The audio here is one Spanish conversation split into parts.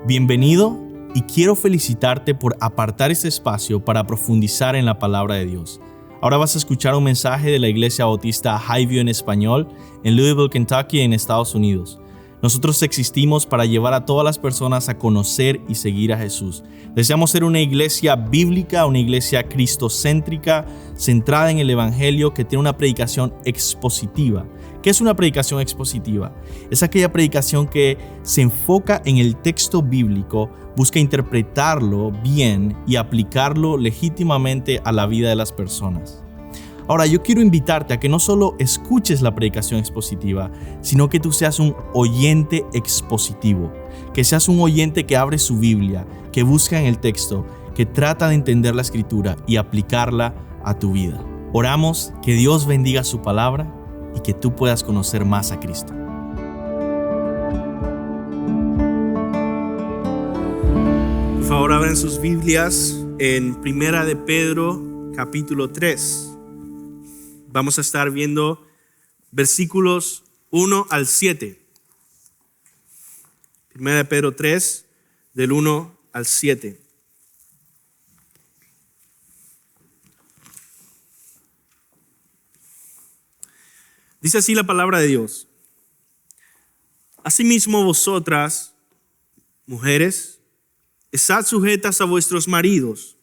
Bienvenido y quiero felicitarte por apartar este espacio para profundizar en la palabra de Dios. Ahora vas a escuchar un mensaje de la Iglesia Bautista Highview en español en Louisville, Kentucky, en Estados Unidos. Nosotros existimos para llevar a todas las personas a conocer y seguir a Jesús. Deseamos ser una iglesia bíblica, una iglesia cristocéntrica, centrada en el Evangelio, que tiene una predicación expositiva. ¿Qué es una predicación expositiva? Es aquella predicación que se enfoca en el texto bíblico, busca interpretarlo bien y aplicarlo legítimamente a la vida de las personas. Ahora, yo quiero invitarte a que no solo escuches la predicación expositiva, sino que tú seas un oyente expositivo, que seas un oyente que abre su Biblia, que busca en el texto, que trata de entender la Escritura y aplicarla a tu vida. Oramos que Dios bendiga su palabra y que tú puedas conocer más a Cristo. Por favor, abran sus Biblias en Primera de Pedro, capítulo 3. Vamos a estar viendo versículos 1 al 7. Primera de Pedro 3, del 1 al 7. Dice así la palabra de Dios. Asimismo vosotras, mujeres, estad sujetas a vuestros maridos,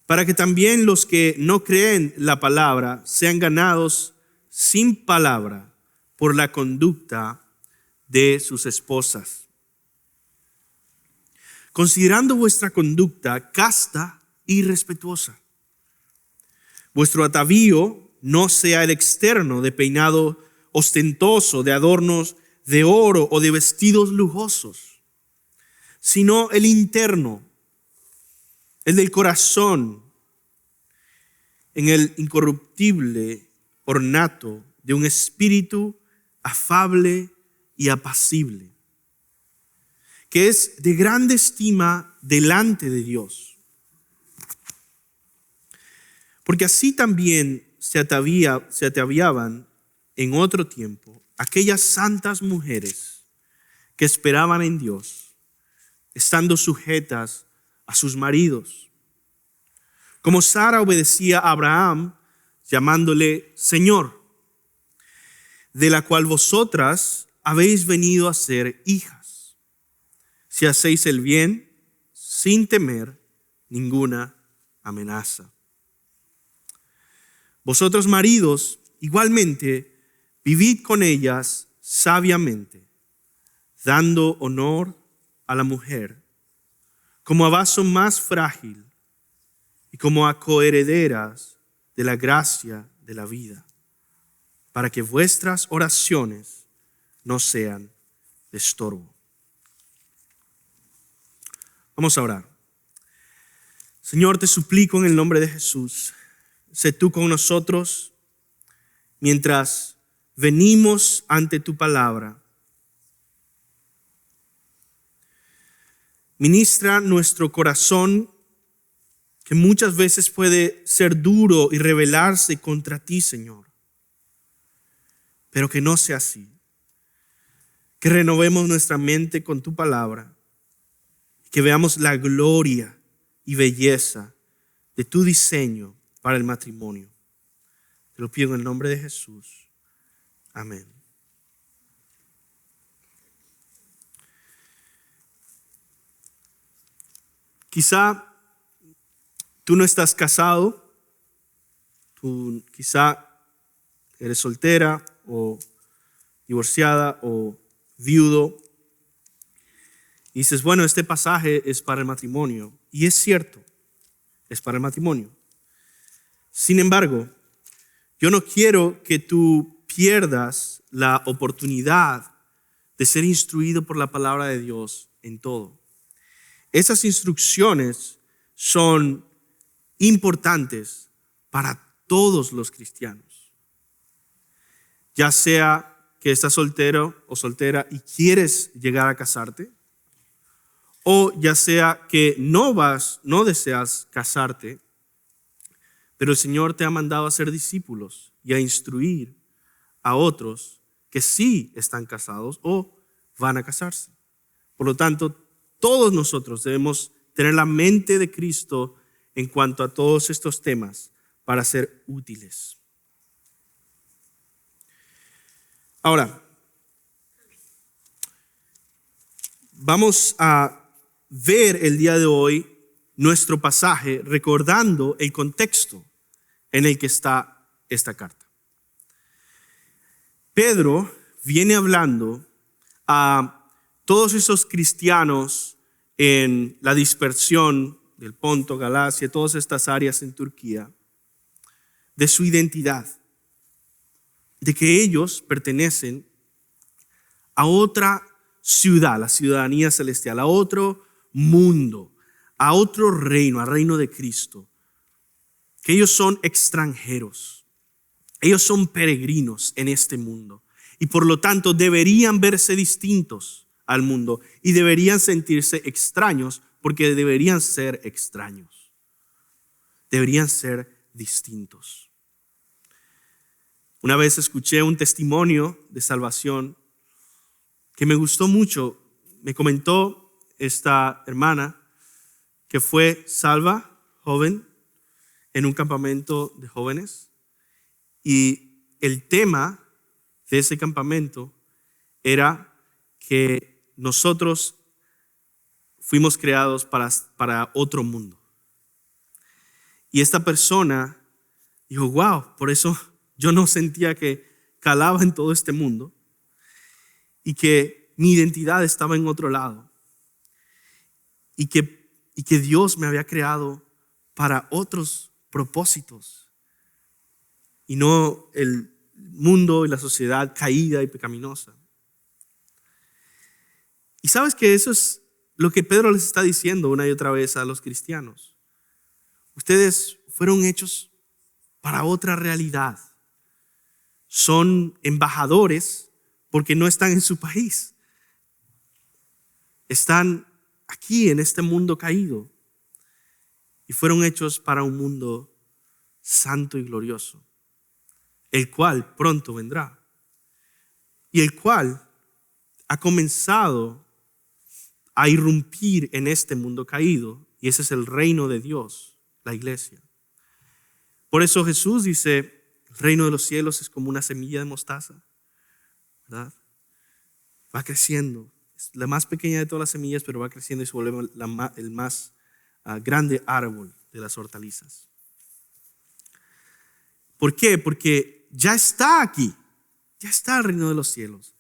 para que también los que no creen la palabra sean ganados sin palabra por la conducta de sus esposas, considerando vuestra conducta casta y respetuosa. Vuestro atavío no sea el externo de peinado ostentoso, de adornos de oro o de vestidos lujosos, sino el interno, el del corazón, en el incorruptible ornato de un espíritu afable y apacible, que es de grande estima delante de Dios. Porque así también se ataviaban en otro tiempo aquellas santas mujeres que esperaban en Dios, estando sujetas a sus maridos. Como Sara obedecía a Abraham, llamándole Señor, de la cual vosotras habéis venido a ser hijas, si hacéis el bien sin temer ninguna amenaza. Vosotros maridos, igualmente, vivid con ellas sabiamente, dando honor a la mujer como a vaso más frágil y como a coherederas de la gracia de la vida, para que vuestras oraciones no sean de estorbo. Vamos a orar. Señor, te suplico en el nombre de Jesús, sé tú con nosotros mientras venimos ante tu palabra. Ministra nuestro corazón, que muchas veces puede ser duro y rebelarse contra ti, Señor. Pero que no sea así. Que renovemos nuestra mente con tu palabra. Que veamos la gloria y belleza de tu diseño para el matrimonio. Te lo pido en el nombre de Jesús. Amén. Quizá tú no estás casado, tú quizá eres soltera o divorciada o viudo. Y dices, bueno, este pasaje es para el matrimonio. Y es cierto, es para el matrimonio. Sin embargo, yo no quiero que tú pierdas la oportunidad de ser instruido por la palabra de Dios en todo. Esas instrucciones son importantes para todos los cristianos. Ya sea que estás soltero o soltera y quieres llegar a casarte, o ya sea que no deseas casarte, pero el Señor te ha mandado a ser discípulos y a instruir a otros que sí están casados o van a casarse. Por lo tanto, todos nosotros debemos tener la mente de Cristo en cuanto a todos estos temas para ser útiles. Ahora, vamos a ver el día de hoy nuestro pasaje recordando el contexto en el que está esta carta. Pedro viene hablando a todos esos cristianos en la dispersión del Ponto, Galacia, todas estas áreas en Turquía, de su identidad, de que ellos pertenecen a otra ciudad, la ciudadanía celestial, a otro mundo, a otro reino, al reino de Cristo, que ellos son extranjeros, ellos son peregrinos en este mundo y por lo tanto deberían verse distintos al mundo y deberían sentirse extraños porque deberían ser extraños, deberían ser distintos. Una vez escuché un testimonio de salvación que me gustó mucho. Me comentó esta hermana que fue salva, joven, en un campamento de jóvenes. Y el tema de ese campamento era que nosotros fuimos creados para otro mundo. Y esta persona dijo, wow, por eso yo no sentía que calaba en todo este mundo y que mi identidad estaba en otro lado y que Dios me había creado para otros propósitos y no el mundo y la sociedad caída y pecaminosa. Y sabes que eso es lo que Pedro les está diciendo una y otra vez a los cristianos. Ustedes fueron hechos para otra realidad. Son embajadores porque no están en su país. Están aquí en este mundo caído y fueron hechos para un mundo santo y glorioso, el cual pronto vendrá y el cual ha comenzado a irrumpir en este mundo caído, y ese es el reino de Dios, la iglesia. Por eso Jesús dice, el reino de los cielos es como una semilla de mostaza, ¿verdad? Va creciendo, es la más pequeña de todas las semillas, pero va creciendo y se vuelve el más grande árbol de las hortalizas. ¿Por qué? Porque ya está aquí, ya está el reino de los cielos,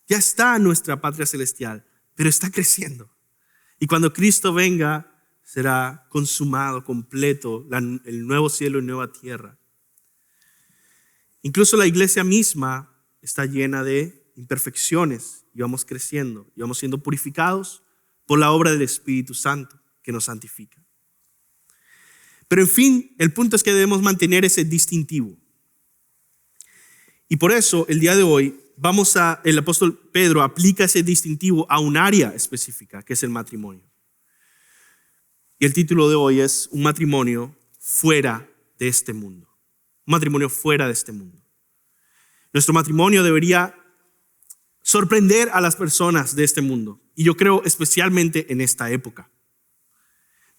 ya está nuestra patria celestial, pero está creciendo. Y cuando Cristo venga, será consumado, completo, el nuevo cielo y nueva tierra. Incluso la iglesia misma está llena de imperfecciones y vamos creciendo y vamos siendo purificados por la obra del Espíritu Santo que nos santifica. Pero en fin, el punto es que debemos mantener ese distintivo. Y por eso el día de hoy el apóstol Pedro aplica ese distintivo a un área específica, que es el matrimonio. Y el título de hoy es un matrimonio fuera de este mundo. Un matrimonio fuera de este mundo. Nuestro matrimonio debería sorprender a las personas de este mundo. Y yo creo especialmente en esta época.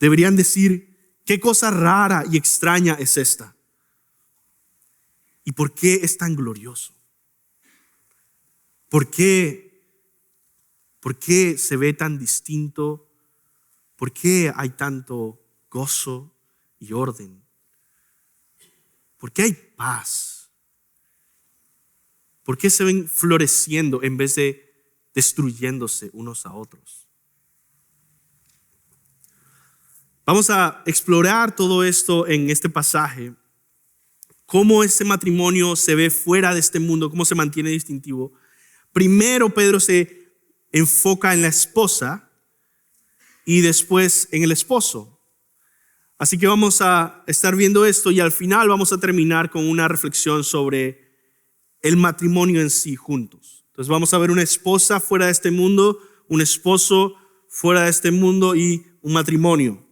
Deberían decir, ¿qué cosa rara y extraña es esta? ¿Y por qué es tan glorioso? ¿Por qué se ve tan distinto? ¿Por qué hay tanto gozo y orden? ¿Por qué hay paz? ¿Por qué se ven floreciendo en vez de destruyéndose unos a otros? Vamos a explorar todo esto en este pasaje. Cómo ese matrimonio se ve fuera de este mundo, cómo se mantiene distintivo. Primero Pedro se enfoca en la esposa y después en el esposo. Así que vamos a estar viendo esto y al final vamos a terminar con una reflexión sobre el matrimonio en sí juntos. Entonces vamos a ver una esposa fuera de este mundo, un esposo fuera de este mundo y un matrimonio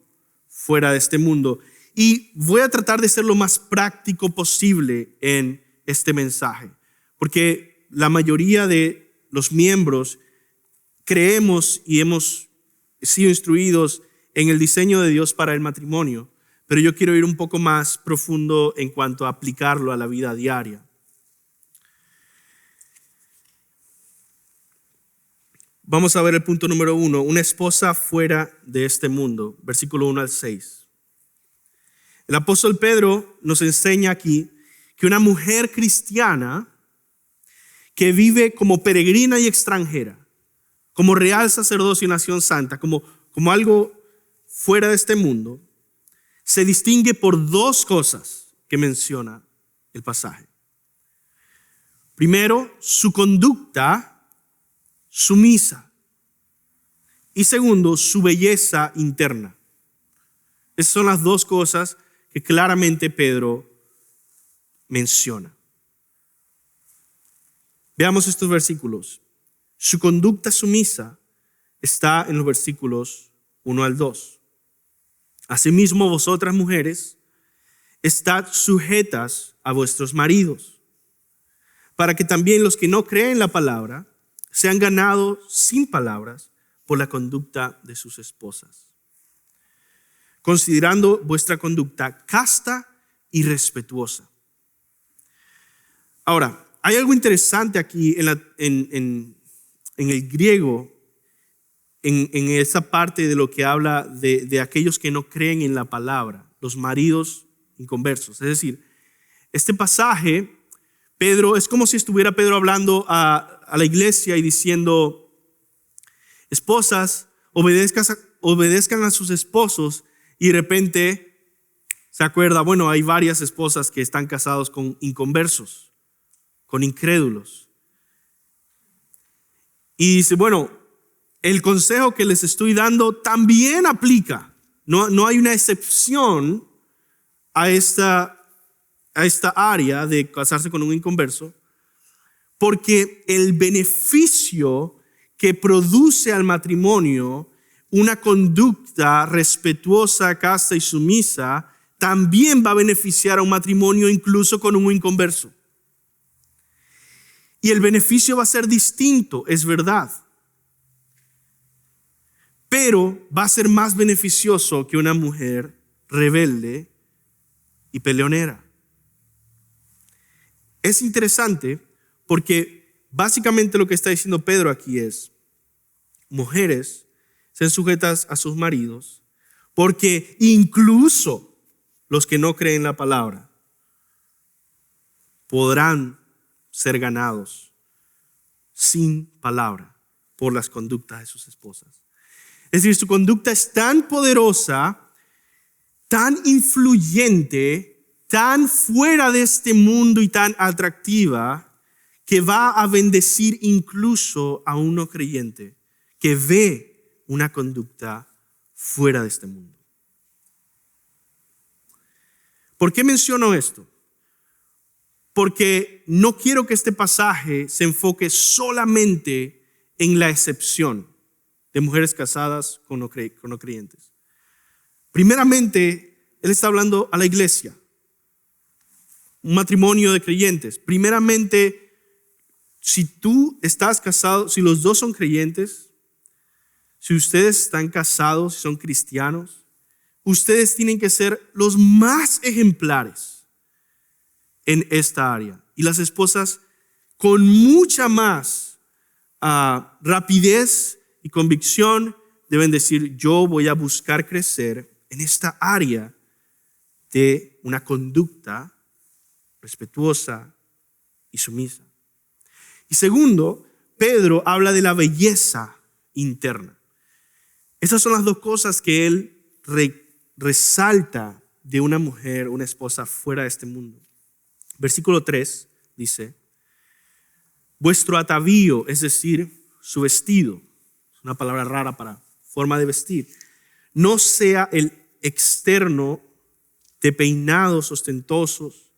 fuera de este mundo. Y voy a tratar de ser lo más práctico posible en este mensaje, porque la mayoría de los miembros creemos y hemos sido instruidos en el diseño de Dios para el matrimonio, pero yo quiero ir un poco más profundo en cuanto a aplicarlo a la vida diaria. Vamos a ver el punto número 1, una esposa fuera de este mundo, versículo 1 al 6. El apóstol Pedro nos enseña aquí que una mujer cristiana que vive como peregrina y extranjera, como real sacerdocio y nación santa, como algo fuera de este mundo, se distingue por dos cosas que menciona el pasaje. Primero, su conducta sumisa. Y segundo, su belleza interna. Esas son las dos cosas que claramente Pedro menciona. Veamos estos versículos. Su conducta sumisa está en los versículos 1 al 2. Asimismo, vosotras mujeres, estad sujetas a vuestros maridos, para que también los que no creen la palabra sean ganados sin palabras por la conducta de sus esposas, considerando vuestra conducta casta y respetuosa. Ahora, hay algo interesante aquí en el griego, en esa parte de lo que habla de aquellos que no creen en la palabra, los maridos inconversos. Es decir, este pasaje, Pedro, es como si estuviera Pedro hablando a la iglesia y diciendo: esposas, obedezcan a sus esposos, y de repente se acuerda, bueno, hay varias esposas que están casados con inconversos, con incrédulos. Y dice, bueno, el consejo que les estoy dando también aplica. No hay una excepción a esta área de casarse con un inconverso, porque el beneficio que produce al matrimonio una conducta respetuosa, casta y sumisa también va a beneficiar a un matrimonio incluso con un inconverso. Y el beneficio va a ser distinto, es verdad, pero va a ser más beneficioso que una mujer rebelde y peleonera. Es interesante porque básicamente lo que está diciendo Pedro aquí es: mujeres, sean sujetas a sus maridos, porque incluso los que no creen la palabra podrán ser ganados sin palabra por las conductas de sus esposas. Es decir, su conducta es tan poderosa, tan influyente, tan fuera de este mundo y tan atractiva, que va a bendecir incluso a un no creyente que ve una conducta fuera de este mundo. ¿Por qué menciono esto? Porque no quiero que este pasaje se enfoque solamente en la excepción de mujeres casadas con no creyentes. Primeramente, él está hablando a la iglesia, un matrimonio de creyentes. Primeramente, si tú estás casado, si los dos son creyentes, si ustedes están casados, si son cristianos, ustedes tienen que ser los más ejemplares en esta área. Y las esposas con mucha más rapidez y convicción deben decir: yo voy a buscar crecer en esta área de una conducta respetuosa y sumisa. Y segundo, Pedro habla de la belleza interna. Esas son las dos cosas que él resalta de una mujer, una esposa fuera de este mundo. Versículo 3 dice: vuestro atavío, es decir, su vestido, es una palabra rara para forma de vestir, no sea el externo de peinados ostentosos,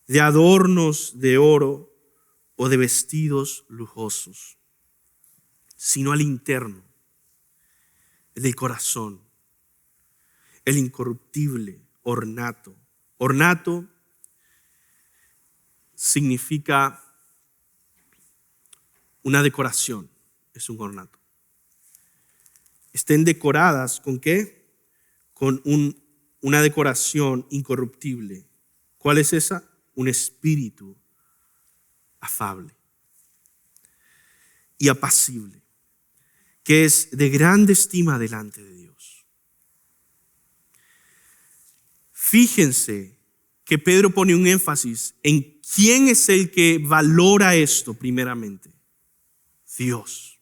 de adornos de oro o de vestidos lujosos, sino al interno, el del corazón, el incorruptible ornato. Ornato significa una decoración, es un ornato. Estén decoradas ¿con qué? Con una decoración incorruptible. ¿Cuál es esa? Un espíritu afable y apacible, que es de grande estima delante de Dios. Fíjense que Pedro pone un énfasis en quién es el que valora esto primeramente. Dios.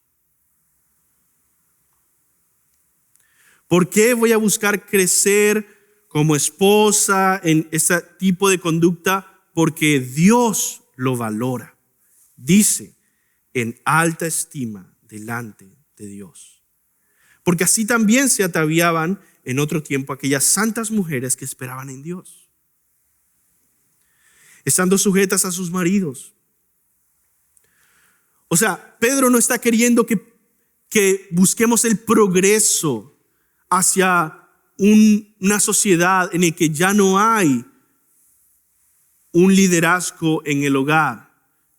¿Por qué voy a buscar crecer como esposa en ese tipo de conducta? Porque Dios lo valora. Dice, en alta estima delante de Dios. Porque así también se ataviaban en otro tiempo aquellas santas mujeres que esperaban en Dios, estando sujetas a sus maridos. O sea, Pedro no está queriendo que busquemos el progreso hacia una sociedad en la que ya no hay un liderazgo en el hogar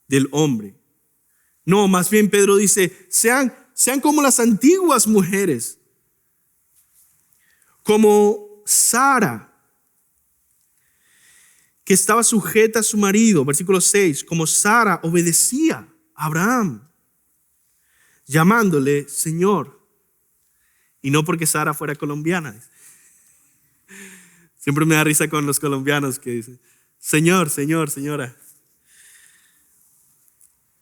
del hombre. No, más bien Pedro dice, sean como las antiguas mujeres, como Sara, que estaba sujeta a su marido, versículo 6, como Sara obedecía a Abraham, llamándole Señor. Y no porque Sara fuera colombiana. Siempre me da risa con los colombianos que dicen, Señor, Señor, señora.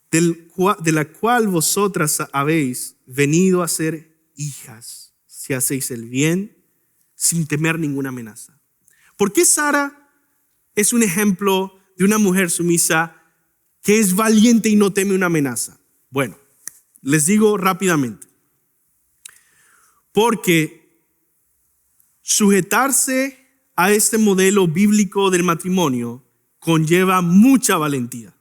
De la cual vosotras habéis venido a ser hijas, si hacéis el bien, sin temer ninguna amenaza. ¿Por qué Sara es un ejemplo de una mujer sumisa que es valiente y no teme una amenaza? Bueno, les digo rápidamente. Porque sujetarse a este modelo bíblico del matrimonio conlleva mucha valentía.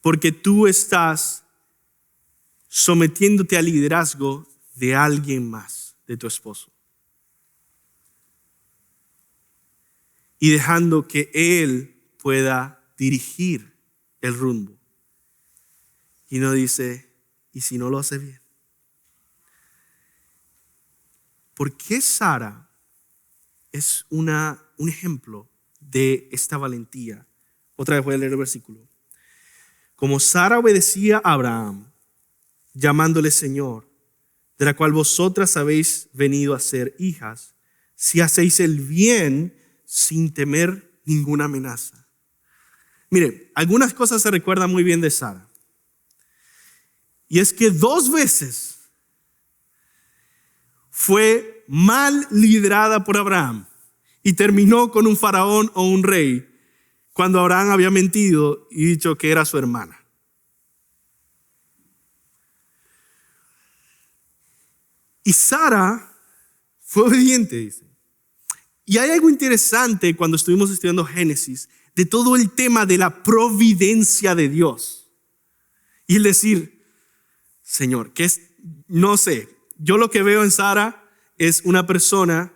Porque tú estás sometiéndote al liderazgo de alguien más, de tu esposo. Y dejando que él pueda dirigir el rumbo. Y no dice, ¿y si no lo hace bien? ¿Por qué Sara es un ejemplo de esta valentía? Otra vez voy a leer el versículo. Como Sara obedecía a Abraham, llamándole Señor, de la cual vosotras habéis venido a ser hijas, si hacéis el bien sin temer ninguna amenaza. Mire, algunas cosas se recuerdan muy bien de Sara. Y es que 2 veces fue mal liderada por Abraham y terminó con un faraón o un rey cuando Abraham había mentido y dicho que era su hermana. Y Sara fue obediente, dice. Y hay algo interesante cuando estuvimos estudiando Génesis de todo el tema de la providencia de Dios. Y el decir, Señor, no sé, yo lo que veo en Sara es una persona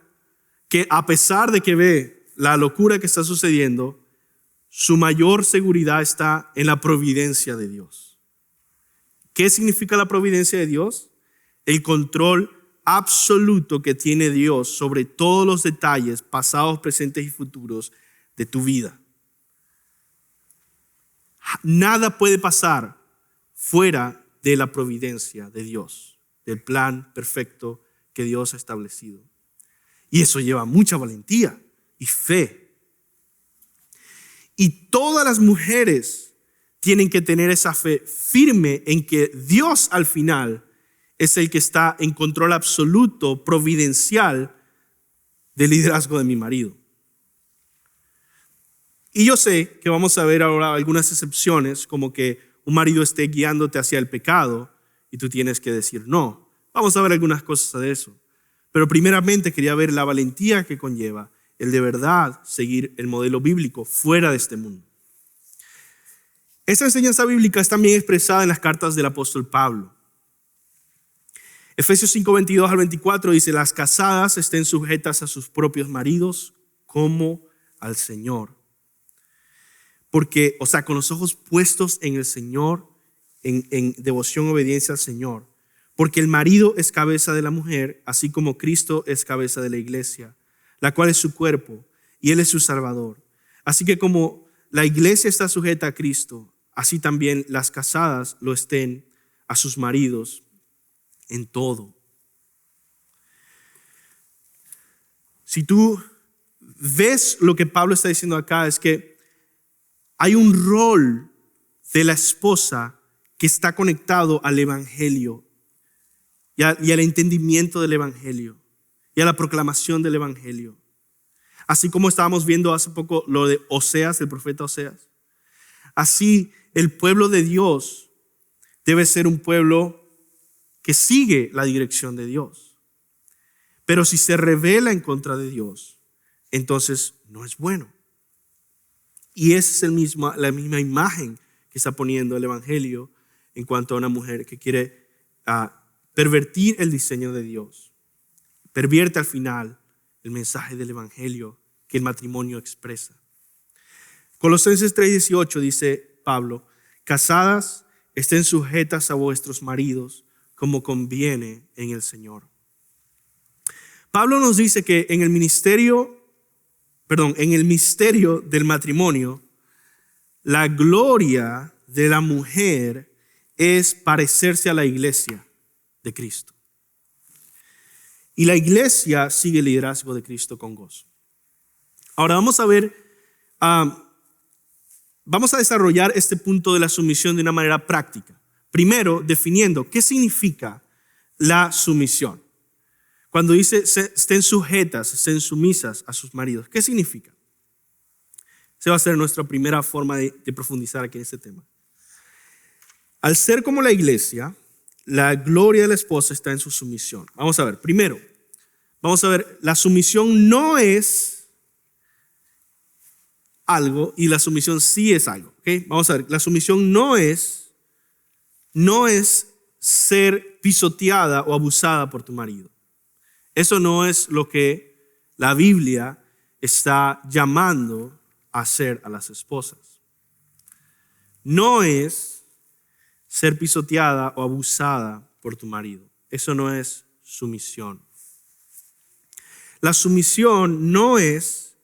que a pesar de que ve la locura que está sucediendo, su mayor seguridad está en la providencia de Dios. ¿Qué significa la providencia de Dios? El control absoluto que tiene Dios sobre todos los detalles pasados, presentes y futuros de tu vida. Nada puede pasar fuera de la providencia de Dios, del plan perfecto que Dios ha establecido. Y eso lleva mucha valentía y fe. Y todas las mujeres tienen que tener esa fe firme en que Dios al final es el que está en control absoluto, providencial del liderazgo de mi marido. Y yo sé que vamos a ver ahora algunas excepciones, como que un marido esté guiándote hacia el pecado y tú tienes que decir no. Vamos a ver algunas cosas de eso. Pero primeramente quería ver la valentía que conlleva el de verdad seguir el modelo bíblico fuera de este mundo. Esta enseñanza bíblica es también expresada en las cartas del apóstol Pablo. Efesios 5:22 al 24 dice, las casadas estén sujetas a sus propios maridos como al Señor. Porque, con los ojos puestos en el Señor en devoción y obediencia al Señor. Porque el marido es cabeza de la mujer, así como Cristo es cabeza de la iglesia, la cual es su cuerpo, y Él es su Salvador. Así que como la iglesia está sujeta a Cristo, así también las casadas lo estén a sus maridos en todo. Si tú ves lo que Pablo está diciendo acá, es que hay un rol de la esposa que está conectado al evangelio y al entendimiento del evangelio y a la proclamación del evangelio. Así como estábamos viendo hace poco lo de Oseas, el profeta Oseas. Así el pueblo de Dios debe ser un pueblo que sigue la dirección de Dios. Pero si se rebela en contra de Dios, entonces no es bueno. Y esa es la misma imagen que está poniendo el evangelio en cuanto a una mujer que quiere pervertir el diseño de Dios. Pervierte al final el mensaje del evangelio que el matrimonio expresa. Colosenses 3:18 dice Pablo: casadas, estén sujetas a vuestros maridos como conviene en el Señor. Pablo nos dice que en el misterio del matrimonio, la gloria de la mujer es parecerse a la iglesia de Cristo. Y la iglesia sigue el liderazgo de Cristo con gozo. Ahora vamos a ver, vamos a desarrollar este punto de la sumisión de una manera práctica. Primero, definiendo qué significa la sumisión. Cuando dice estén sujetas, estén sumisas a sus maridos, ¿qué significa? Esa va a ser nuestra primera forma de profundizar aquí en este tema. Al ser como la iglesia, la gloria de la esposa está en su sumisión. Vamos a ver, primero, la sumisión no es algo y la sumisión sí es algo. ¿Okay? Vamos a ver, la sumisión no es ser pisoteada o abusada por tu marido. Eso no es lo que la Biblia está llamando a hacer a las esposas. No es ser pisoteada o abusada por tu marido. Eso no es sumisión. La sumisión no es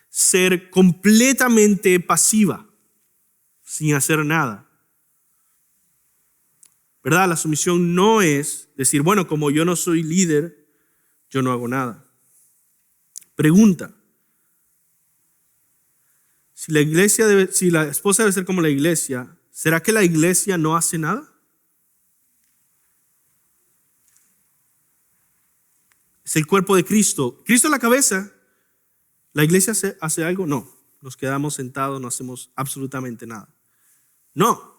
ser completamente pasiva, sin hacer nada. ¿Verdad? La sumisión no es decir, bueno, como yo no soy líder, yo no hago nada. Pregunta: si la esposa debe ser como la iglesia, ¿será que la iglesia no hace nada? Es el cuerpo de Cristo. Cristo es la cabeza. ¿La iglesia hace algo? No. Nos quedamos sentados, no hacemos absolutamente nada. No.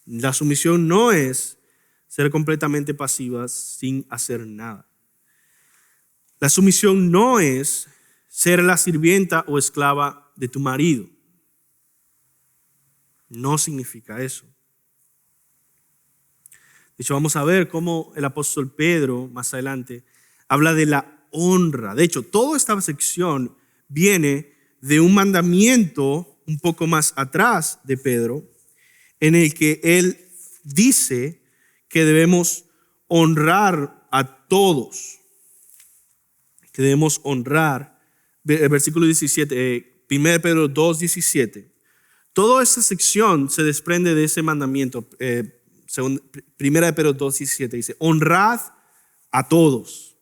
La sumisión no es ser completamente pasivas sin hacer nada. La sumisión no es ser la sirvienta o esclava de tu marido. No significa eso. De hecho, vamos a ver cómo el apóstol Pedro, más adelante, habla de la honra. De hecho, toda esta sección viene de un mandamiento un poco más atrás de Pedro, en el que él dice que debemos honrar a todos. Que debemos honrar, el versículo 17, 1 Pedro 2:17. Toda esta sección se desprende de ese mandamiento. 1 Pedro 2:17 dice, honrad a todos.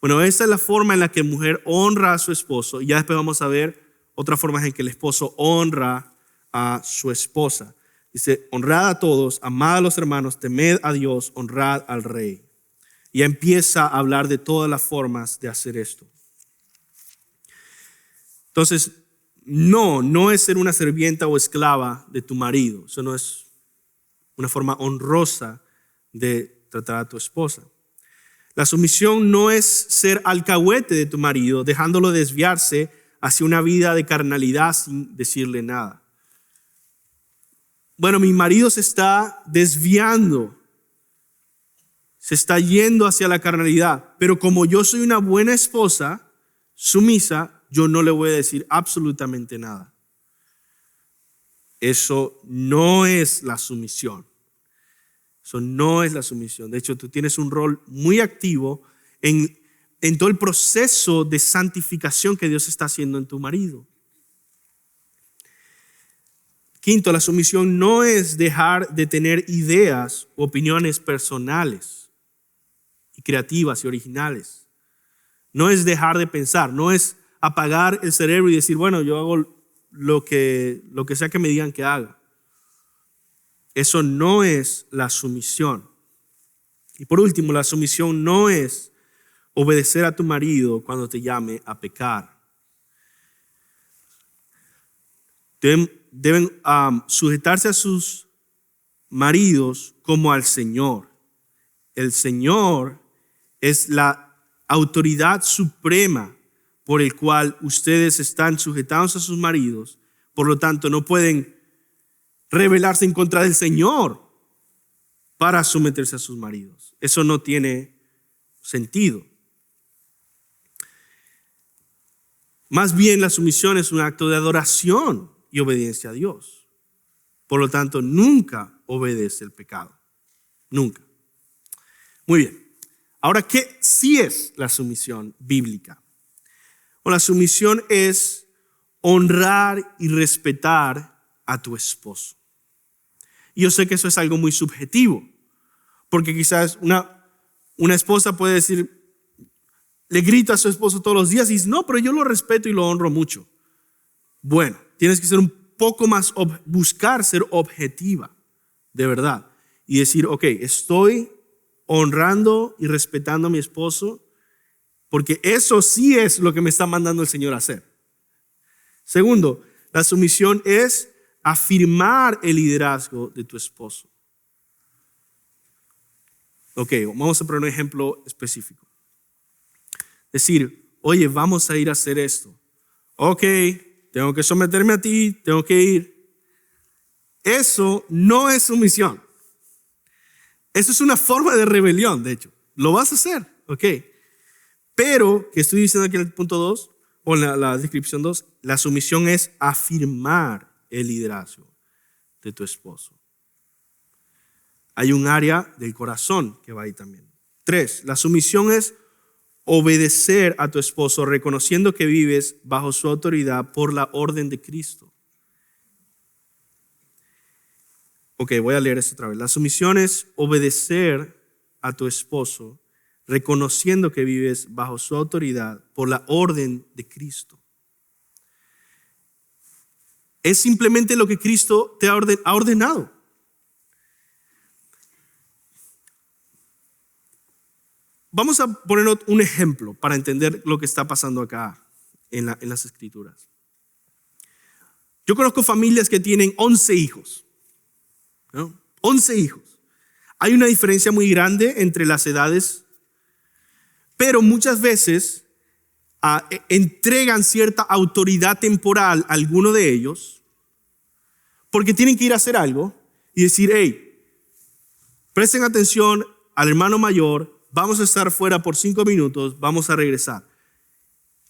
Bueno, esa es la forma en la que la mujer honra a su esposo. Y ya después vamos a ver otra forma en que el esposo honra a su esposa. Dice, honrad a todos, amad a los hermanos, temed a Dios, honrad al rey. Y ya empieza a hablar de todas las formas de hacer esto. Entonces, no es ser una sirvienta o esclava de tu marido. Eso no es una forma honrosa de tratar a tu esposa. La sumisión no es ser alcahuete de tu marido, dejándolo desviarse hacia una vida de carnalidad sin decirle nada. Bueno, mi marido se está desviando, se está yendo hacia la carnalidad, pero como yo soy una buena esposa, sumisa, yo no le voy a decir absolutamente nada. Eso no es la sumisión, Eso no es la sumisión. De hecho, tú tienes un rol muy activo en todo el proceso de santificación que Dios está haciendo en tu marido. Quinto, la sumisión no es dejar de tener ideas u opiniones personales y creativas y originales. No es dejar de pensar, no es apagar el cerebro y decir, bueno, yo hago lo que sea que me digan que haga. Eso no es la sumisión. Y por último, la sumisión no es obedecer a tu marido cuando te llame a pecar. Deben sujetarse a sus maridos como al Señor. El Señor es la autoridad suprema por el cual ustedes están sujetados a sus maridos. Por lo tanto, no pueden rebelarse en contra del Señor para someterse a sus maridos. Eso no tiene sentido. Más bien, la sumisión es un acto de adoración y obediencia a Dios. Por lo tanto, nunca obedece el pecado. Nunca. Muy bien. Ahora, ¿qué sí es la sumisión bíblica? Bueno, la sumisión es honrar y respetar a tu esposo. Y yo sé que eso es algo muy subjetivo, porque quizás una esposa puede decir, le grita a su esposo todos los días y dice, no, pero yo lo respeto y lo honro mucho. Bueno, tienes que ser un poco más, buscar ser objetiva, de verdad, y decir, ok, estoy honrando y respetando a mi esposo, porque eso sí es lo que me está mandando el Señor a hacer. Segundo, la sumisión es afirmar el liderazgo de tu esposo. Ok, vamos a poner un ejemplo específico. Decir, oye, vamos a ir a hacer esto. Ok, tengo que someterme a ti, tengo que ir. Eso no es sumisión. Eso es una forma de rebelión, de hecho. Lo vas a hacer, ok. Pero, que estoy diciendo aquí en el punto 2, o en la descripción 2, la sumisión es afirmar el liderazgo de tu esposo. Hay un área del corazón que va ahí también. 3, la sumisión es obedecer a tu esposo reconociendo que vives bajo su autoridad por la orden de Cristo. Ok, voy a leer esto otra vez. La sumisión es obedecer a tu esposo reconociendo que vives bajo su autoridad por la orden de Cristo. Es simplemente lo que Cristo te ha ordenado. Vamos a poner un ejemplo para entender lo que está pasando acá en las Escrituras. Yo conozco familias que tienen 11 hijos. ¿No? 11 hijos. Hay una diferencia muy grande entre las edades, pero muchas veces entregan cierta autoridad temporal a alguno de ellos porque tienen que ir a hacer algo y decir, hey, presten atención al hermano mayor, vamos a estar fuera por 5 minutos, vamos a regresar.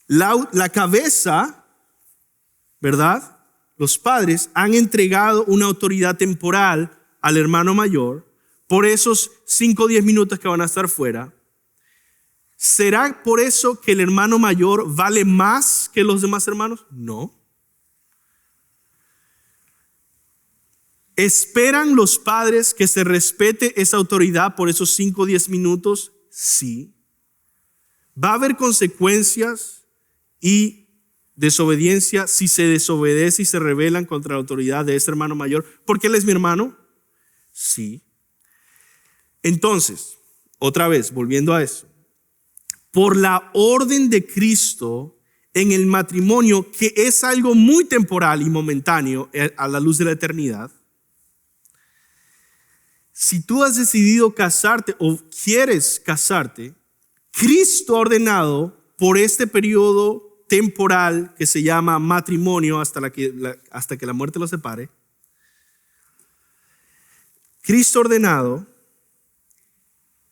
La cabeza, ¿verdad? Los padres han entregado una autoridad temporal al hermano mayor por esos 5 o 10 minutos que van a estar fuera. ¿Será por eso que el hermano mayor vale más que los demás hermanos? No. ¿Esperan los padres que se respete esa autoridad por esos 5 o 10 minutos? Sí. ¿Va a haber consecuencias y desobediencia si se desobedece y se rebelan contra la autoridad de ese hermano mayor? ¿Porque él es mi hermano? Sí. Entonces, otra vez, volviendo a eso. Por la orden de Cristo en el matrimonio, que es algo muy temporal y momentáneo a la luz de la eternidad, si tú has decidido casarte o quieres casarte, Cristo ha ordenado por este periodo temporal que se llama matrimonio hasta que la muerte los separe. Cristo ha ordenado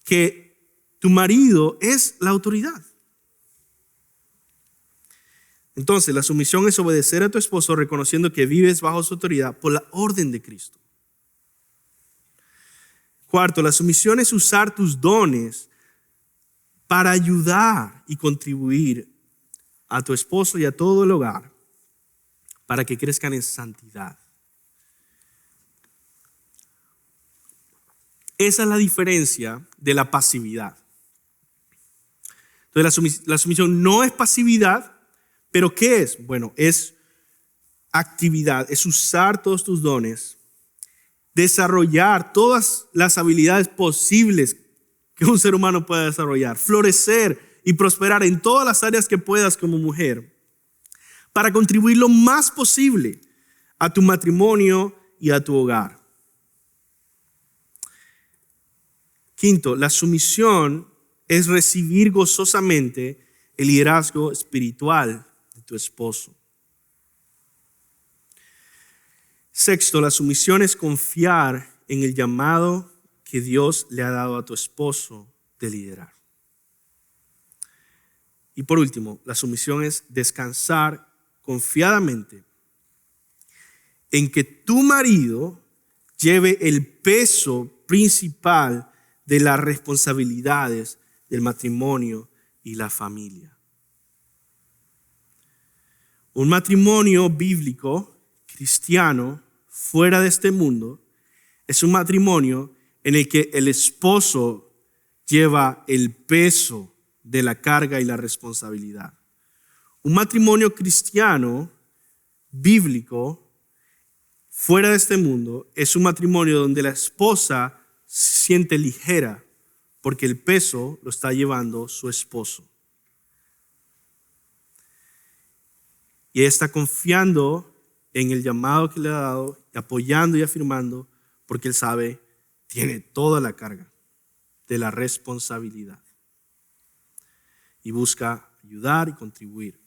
que tu marido es la autoridad. Entonces, la sumisión es obedecer a tu esposo reconociendo que vives bajo su autoridad por la orden de Cristo. Cuarto, la sumisión es usar tus dones para ayudar y contribuir a tu esposo y a todo el hogar para que crezcan en santidad. Esa es la diferencia de la pasividad. Entonces la sumisión no es pasividad, pero ¿qué es? Bueno, es actividad, es usar todos tus dones, desarrollar todas las habilidades posibles que un ser humano pueda desarrollar, florecer y prosperar en todas las áreas que puedas como mujer, para contribuir lo más posible a tu matrimonio y a tu hogar. Quinto, la sumisión es recibir gozosamente el liderazgo espiritual de tu esposo. Sexto, la sumisión es confiar en el llamado que Dios le ha dado a tu esposo de liderar. Y por último, la sumisión es descansar confiadamente en que tu marido lleve el peso principal de las responsabilidades del matrimonio y la familia. Un matrimonio bíblico, cristiano, fuera de este mundo, es un matrimonio en el que el esposo lleva el peso de la carga y la responsabilidad. Un matrimonio cristiano, bíblico, fuera de este mundo, es un matrimonio donde la esposa se siente ligera porque el peso lo está llevando su esposo. Y ella está confiando en el llamado que le ha dado, apoyando y afirmando, porque él sabe, tiene toda la carga de la responsabilidad. Y busca ayudar y contribuir.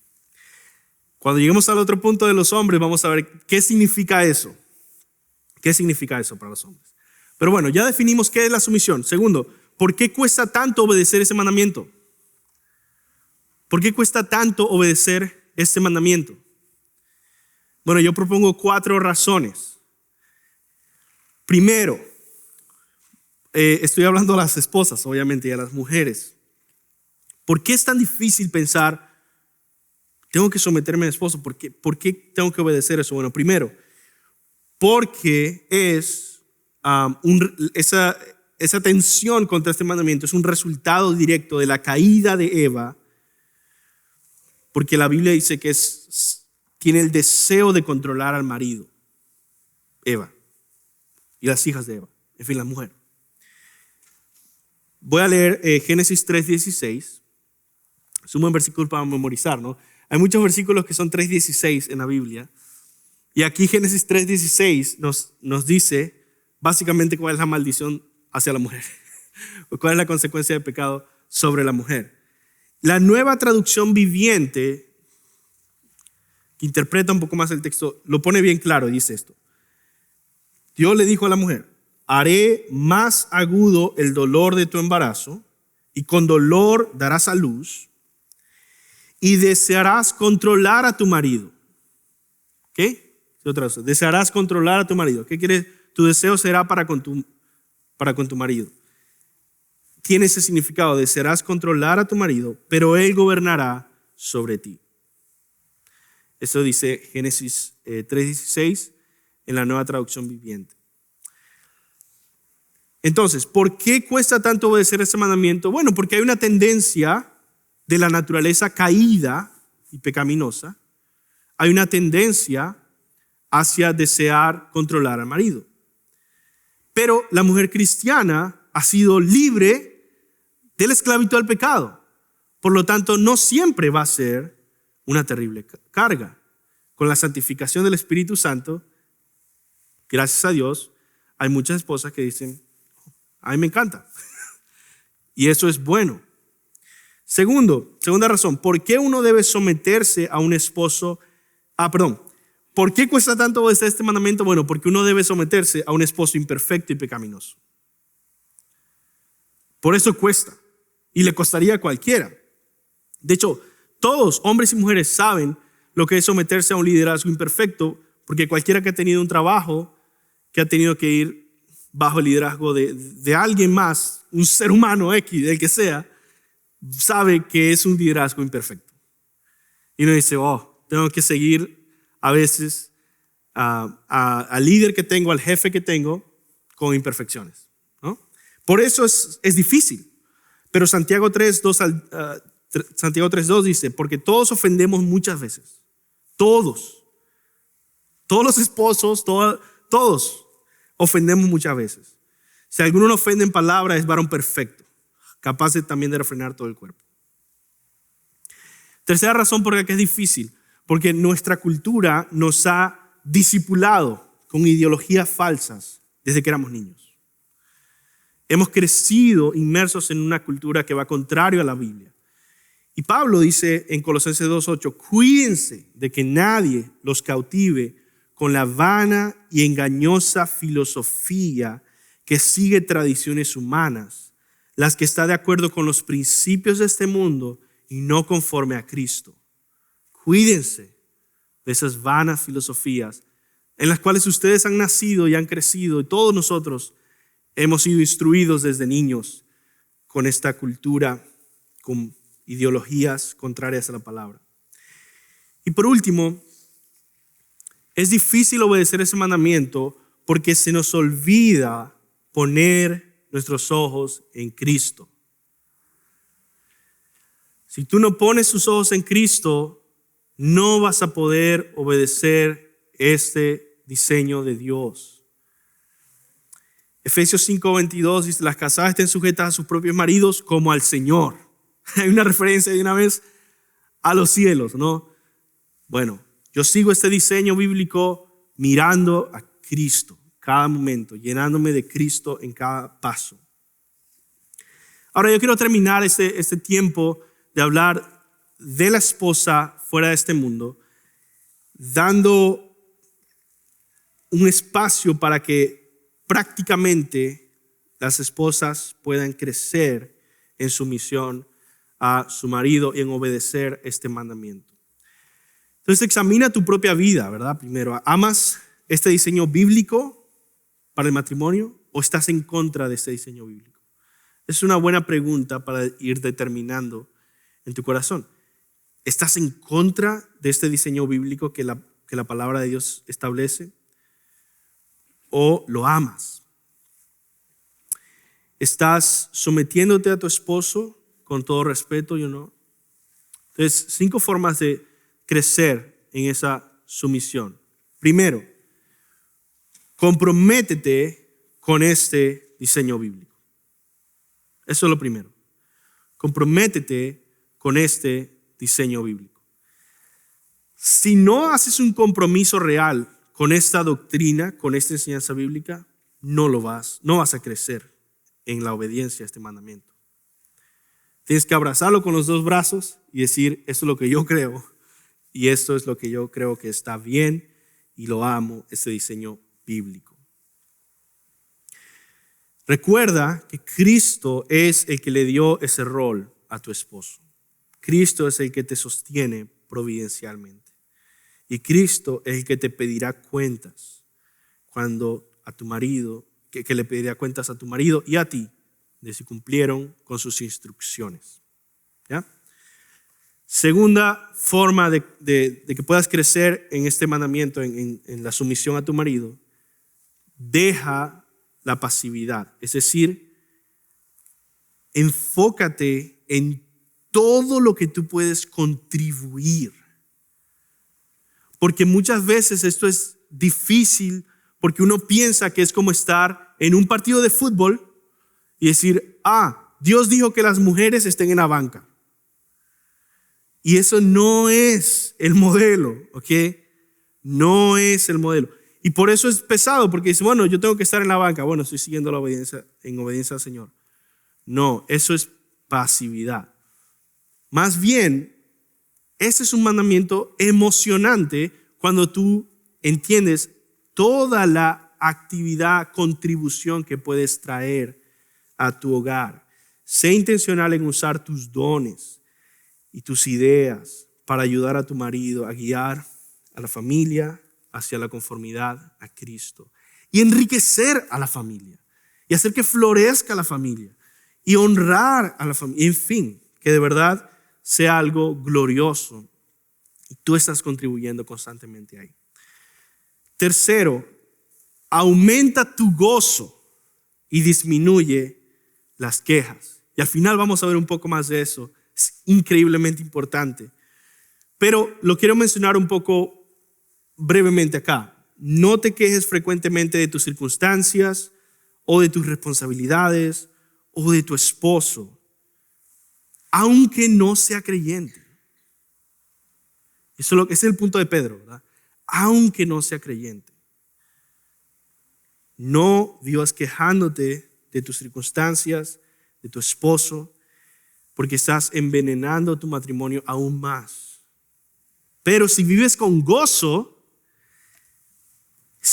Cuando lleguemos al otro punto de los hombres, vamos a ver qué significa eso. ¿Qué significa eso para los hombres? Pero bueno, ya definimos qué es la sumisión. Segundo, ¿por qué cuesta tanto obedecer ese mandamiento? ¿Por qué cuesta tanto obedecer este mandamiento? Bueno, yo propongo 4 razones. Primero, estoy hablando a las esposas, obviamente, y a las mujeres. ¿Por qué es tan difícil pensar, tengo que someterme a mi esposo? ¿Por qué tengo que obedecer eso? Bueno, primero, porque esa tensión contra este mandamiento es un resultado directo de la caída de Eva, porque la Biblia dice que tiene el deseo de controlar al marido, Eva, y las hijas de Eva, en fin, la mujer. Voy a leer Génesis 3:16. Es un buen versículo para memorizar, ¿no? Hay muchos versículos que son 3:16 en la Biblia. Y aquí Génesis 3:16 nos dice básicamente cuál es la maldición hacia la mujer. O cuál es la consecuencia del pecado sobre la mujer. La Nueva Traducción Viviente, que interpreta un poco más el texto, lo pone bien claro y dice esto. Dios le dijo a la mujer, haré más agudo el dolor de tu embarazo y con dolor darás a luz y desearás controlar a tu marido. ¿Qué? Otra vez, desearás controlar a tu marido. ¿Qué quiere? Tu deseo será para con tu marido. Tiene ese significado, desearás controlar a tu marido, pero él gobernará sobre ti. Eso dice Génesis 3:16 en la Nueva Traducción Viviente. Entonces, ¿por qué cuesta tanto obedecer ese mandamiento? Bueno, porque hay una tendencia de la naturaleza caída y pecaminosa. Hay una tendencia hacia desear controlar al marido. Pero la mujer cristiana ha sido libre de la esclavitud al pecado. Por lo tanto, no siempre va a ser una terrible carga. Con la santificación del Espíritu Santo, gracias a Dios, hay muchas esposas que dicen, a mí me encanta. Y eso es bueno. Segunda razón, ¿por qué uno debe someterse a un esposo? ¿Por qué cuesta tanto obedecer este mandamiento? Bueno, porque uno debe someterse a un esposo imperfecto y pecaminoso. Por eso cuesta. Y le costaría a cualquiera. De hecho, todos, hombres y mujeres, saben lo que es someterse a un liderazgo imperfecto, porque cualquiera que ha tenido un trabajo, que ha tenido que ir bajo el liderazgo de alguien más, un ser humano X, del que sea, sabe que es un liderazgo imperfecto. Y uno dice, tengo que seguir a veces al líder que tengo, al jefe que tengo, con imperfecciones, ¿no? Por eso es difícil. Pero Santiago 3:2 dice, porque todos ofendemos muchas veces. Todos los esposos, todos ofendemos muchas veces. Si alguno no ofende en palabra, es varón perfecto, capaz también de refrenar todo el cuerpo. Tercera razón por la que es difícil, porque nuestra cultura nos ha discipulado con ideologías falsas desde que éramos niños. Hemos crecido inmersos en una cultura que va contrario a la Biblia. Y Pablo dice en Colosenses 2:8, cuídense de que nadie los cautive con la vana y engañosa filosofía que sigue tradiciones humanas, las que está de acuerdo con los principios de este mundo y no conforme a Cristo. Cuídense de esas vanas filosofías en las cuales ustedes han nacido y han crecido, y todos nosotros hemos sido instruidos desde niños con esta cultura, con ideologías contrarias a la palabra. Y por último, es difícil obedecer ese mandamiento porque se nos olvida poner nuestros ojos en Cristo. Si tú no pones tus ojos en Cristo, no vas a poder obedecer este diseño de Dios. Efesios 5:22 dice, las casadas estén sujetas a sus propios maridos como al Señor. Hay una referencia de una vez a los cielos, ¿no? Bueno, yo sigo este diseño bíblico mirando a Cristo cada momento, llenándome de Cristo en cada paso. Ahora yo quiero terminar este tiempo de hablar de la esposa fuera de este mundo, dando un espacio para que prácticamente las esposas puedan crecer en sumisión a su marido y en obedecer este mandamiento. Entonces examina tu propia vida, ¿verdad? Primero, ¿amas este diseño bíblico para el matrimonio o estás en contra de este diseño bíblico? Es una buena pregunta para ir determinando en tu corazón. ¿Estás en contra de este diseño bíblico que la palabra de Dios establece? ¿O lo amas? ¿Estás sometiéndote a tu esposo con todo respeto y honor? Entonces, 5 formas de crecer en esa sumisión. Primero, comprométete con este diseño bíblico. Eso es lo primero. Comprométete con este diseño bíblico. Si no haces un compromiso real con esta doctrina, con esta enseñanza bíblica, no vas a crecer en la obediencia a este mandamiento. Tienes que abrazarlo con los 2 brazos y decir, esto es lo que yo creo y esto es lo que yo creo que está bien y lo amo, este diseño bíblico. Recuerda que Cristo es el que le dio ese rol a tu esposo. Cristo es el que te sostiene providencialmente. Y Cristo es el que te pedirá cuentas cuando a tu marido, que le pedirá cuentas a tu marido y a ti de si cumplieron con sus instrucciones. ¿Ya? Segunda forma de que puedas crecer en este mandamiento, en la sumisión a tu marido, deja la pasividad. Es decir, enfócate en todo lo que tú puedes contribuir. Porque muchas veces esto es difícil porque uno piensa que es como estar en un partido de fútbol y decir, Dios dijo que las mujeres estén en la banca. Y eso no es el modelo, ¿ok? No es el modelo. Y por eso es pesado, porque dice, bueno, yo tengo que estar en la banca. Bueno, estoy siguiendo la obediencia, en obediencia al Señor. No, eso es pasividad. Más bien, este es un mandamiento emocionante cuando tú entiendes toda la actividad, contribución que puedes traer a tu hogar. Sé intencional en usar tus dones y tus ideas para ayudar a tu marido a guiar a la familia hacia la conformidad a Cristo y enriquecer a la familia. y hacer que florezca la familia y honrar a la familia. En fin, que de verdad sea algo glorioso y tú estás contribuyendo constantemente ahí. Tercero, aumenta tu gozo y disminuye las quejas. Y al final vamos a ver un poco más de eso. Es increíblemente importante. Pero lo quiero mencionar un poco brevemente acá. No te quejes frecuentemente de tus circunstancias o de tus responsabilidades o de tu esposo, aunque no sea creyente. Eso es el punto de Pedro, ¿verdad? Aunque no sea creyente. No vivas quejándote de tus circunstancias, de tu esposo, porque estás envenenando tu matrimonio aún más. Pero si vives con gozo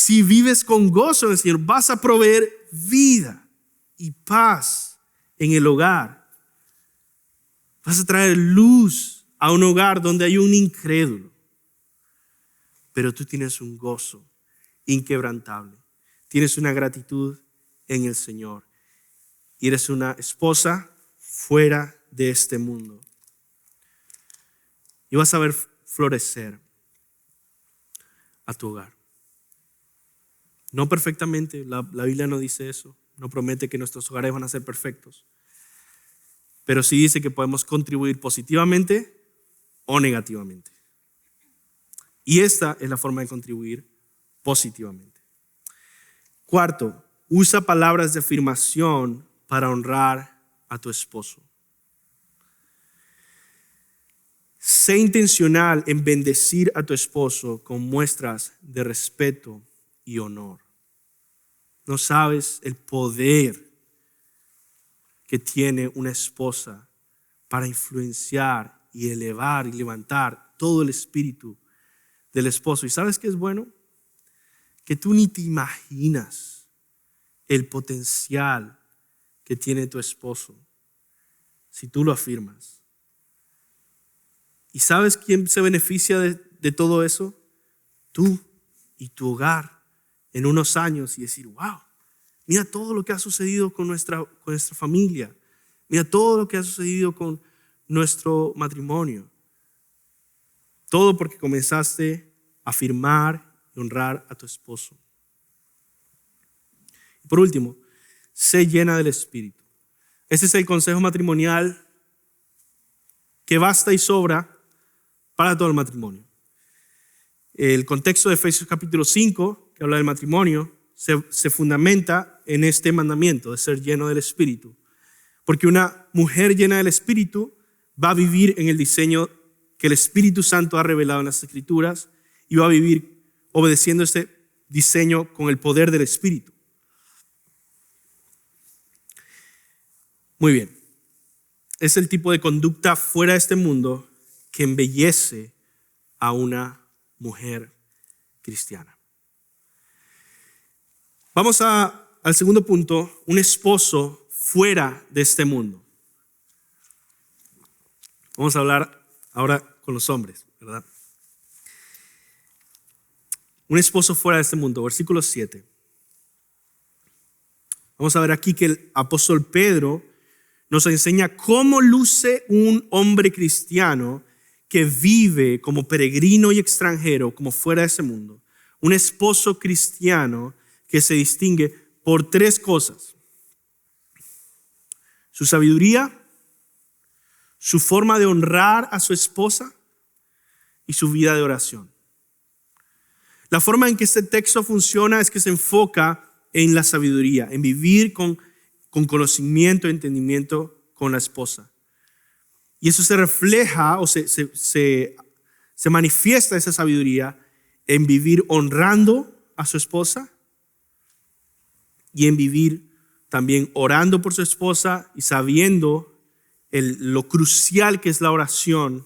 en el Señor, vas a proveer vida y paz en el hogar. Vas a traer luz a un hogar donde hay un incrédulo. Pero tú tienes un gozo inquebrantable. Tienes una gratitud en el Señor. Y eres una esposa fuera de este mundo. Y vas a ver florecer a tu hogar. No perfectamente, la Biblia no dice eso. No promete que nuestros hogares van a ser perfectos. Pero sí dice que podemos contribuir positivamente o negativamente. Y esta es la forma de contribuir positivamente. Cuarto, usa palabras de afirmación para honrar a tu esposo. Sé intencional en bendecir a tu esposo con muestras de respeto y honor. No sabes el poder que tiene una esposa para influenciar y elevar y levantar todo el espíritu del esposo. ¿Y sabes qué es bueno? Que tú ni te imaginas el potencial que tiene tu esposo si tú lo afirmas. ¿Y sabes quién se beneficia de todo eso? Tú y tu hogar en unos años y decir, wow, mira todo lo que ha sucedido con nuestra familia. Mira todo lo que ha sucedido con nuestro matrimonio. Todo porque comenzaste a afirmar y honrar a tu esposo. Y por último, sé llena del Espíritu. Ese es el consejo matrimonial que basta y sobra para todo el matrimonio. El contexto de Efesios capítulo 5, que habla del matrimonio, se fundamenta en este mandamiento de ser lleno del Espíritu. Porque una mujer llena del Espíritu va a vivir en el diseño que el Espíritu Santo ha revelado en las Escrituras y va a vivir obedeciendo este diseño con el poder del Espíritu. Muy bien. Es el tipo de conducta fuera de este mundo que embellece a una mujer cristiana. Vamos al segundo punto, un esposo fuera de este mundo. Vamos a hablar ahora con los hombres, ¿verdad? Un esposo fuera de este mundo, versículo 7. Vamos a ver aquí que el apóstol Pedro nos enseña cómo luce un hombre cristiano que vive como peregrino y extranjero, como fuera de ese mundo. Un esposo cristiano que se distingue por tres cosas: su sabiduría, su forma de honrar a su esposa y su vida de oración. La forma en que este texto funciona es que se enfoca en la sabiduría, en vivir con conocimiento y entendimiento con la esposa. Y eso se refleja o se manifiesta esa sabiduría en vivir honrando a su esposa y en vivir también orando por su esposa y sabiendo lo crucial que es la oración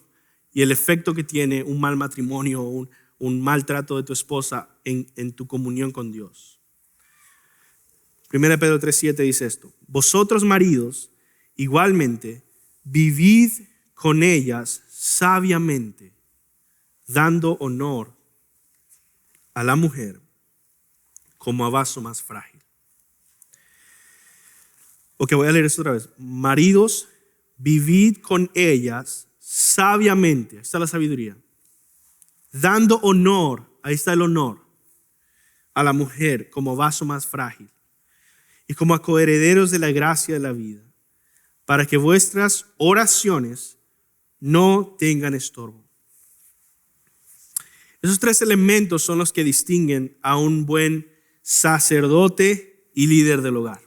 y el efecto que tiene un mal matrimonio o un mal trato de tu esposa en tu comunión con Dios. 1 Pedro 3:7 dice esto: vosotros maridos igualmente vivid con ellas sabiamente, dando honor a la mujer como a vaso más frágil. Ok, voy a leer esto otra vez. Maridos, vivid con ellas sabiamente. Ahí está la sabiduría. Dando honor, ahí está el honor, a la mujer como vaso más frágil y como a coherederos de la gracia de la vida, para que vuestras oraciones no tengan estorbo. Esos tres elementos son los que distinguen a un buen sacerdote y líder del hogar.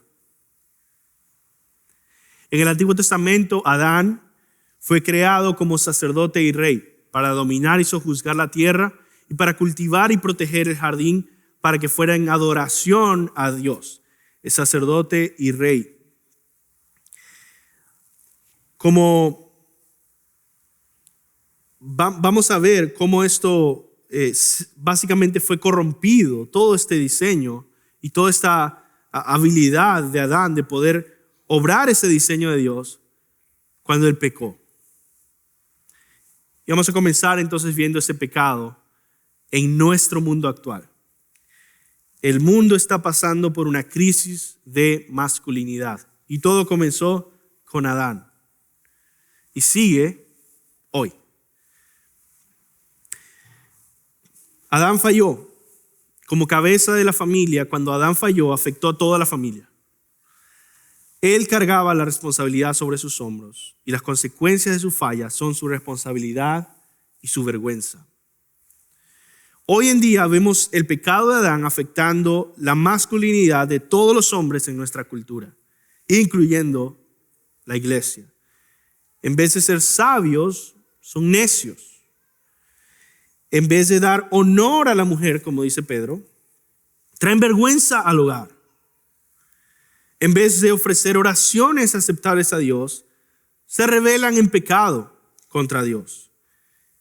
En el Antiguo Testamento, Adán fue creado como sacerdote y rey para dominar y sojuzgar la tierra y para cultivar y proteger el jardín para que fuera en adoración a Dios, el sacerdote y rey. Como vamos a ver cómo esto básicamente fue corrompido, todo este diseño y toda esta habilidad de Adán de poder obrar ese diseño de Dios cuando él pecó. Y vamos a comenzar entonces viendo ese pecado en nuestro mundo actual. El mundo está pasando por una crisis de masculinidad y todo comenzó con Adán y sigue hoy. Adán falló. Como cabeza de la familia, cuando Adán falló, afectó a toda la familia. Él cargaba la responsabilidad sobre sus hombros y las consecuencias de su falla son su responsabilidad y su vergüenza. Hoy en día vemos el pecado de Adán afectando la masculinidad de todos los hombres en nuestra cultura, incluyendo la iglesia. En vez de ser sabios, son necios. En vez de dar honor a la mujer, como dice Pedro, traen vergüenza al hogar. En vez de ofrecer oraciones aceptables a Dios, se rebelan en pecado contra Dios.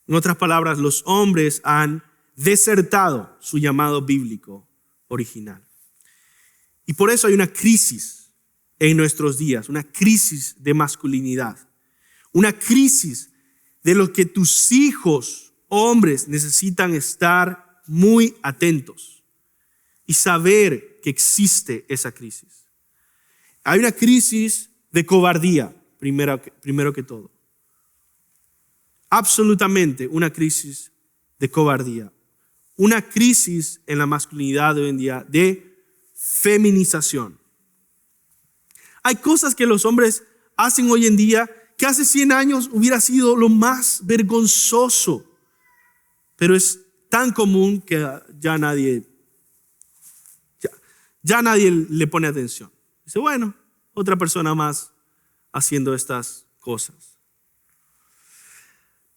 En otras palabras, los hombres han desertado su llamado bíblico original. Y por eso hay una crisis en nuestros días, una crisis de masculinidad, una crisis de lo que tus hijos hombres necesitan estar muy atentos y saber que existe esa crisis. Hay una crisis de cobardía, primero que todo. Absolutamente una crisis de cobardía. Una crisis en la masculinidad de hoy en día de feminización. Hay cosas que los hombres hacen hoy en día que hace 100 años hubiera sido lo más vergonzoso. Pero es tan común que ya nadie le pone atención. Dice, bueno, otra persona más haciendo estas cosas.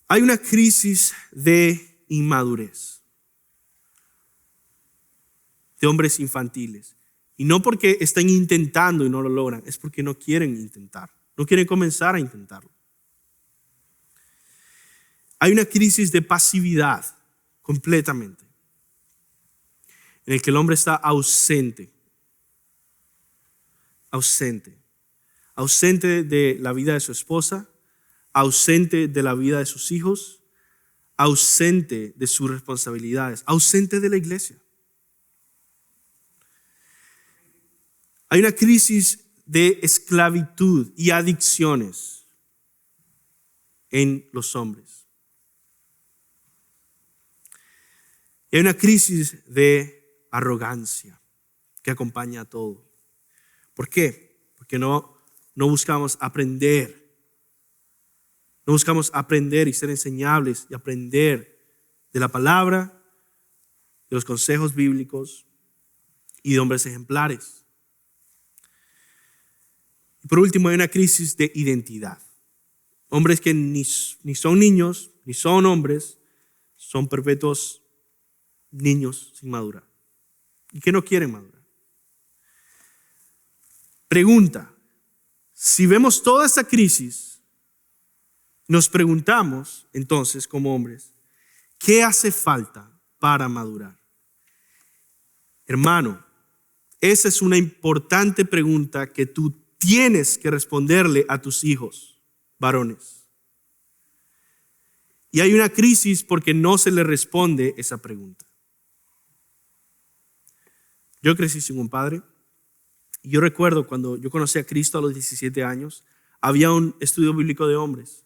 Hay una crisis de inmadurez, de hombres infantiles. Y no porque estén intentando y no lo logran, es porque no quieren intentar, no quieren comenzar a intentarlo. Hay una crisis de pasividad completamente, en el que el hombre está ausente de la vida de su esposa, ausente de la vida de sus hijos, ausente de sus responsabilidades, ausente de la iglesia. Hay una crisis de esclavitud y adicciones en los hombres. Y hay una crisis de arrogancia que acompaña a todo. ¿Por qué? Porque no buscamos aprender. No buscamos aprender y ser enseñables y aprender de la palabra, de los consejos bíblicos y de hombres ejemplares. Y por último, hay una crisis de identidad. Hombres que ni son niños, ni son hombres, son perpetuos niños sin madurar y que no quieren madurar. Pregunta: si vemos toda esta crisis, nos preguntamos entonces como hombres, ¿qué hace falta para madurar? Hermano, esa es una importante pregunta que tú tienes que responderle a tus hijos varones. Y hay una crisis porque no se le responde esa pregunta. Yo crecí sin un padre Y yo recuerdo cuando yo conocí a Cristo a los 17 años, había un estudio bíblico de hombres.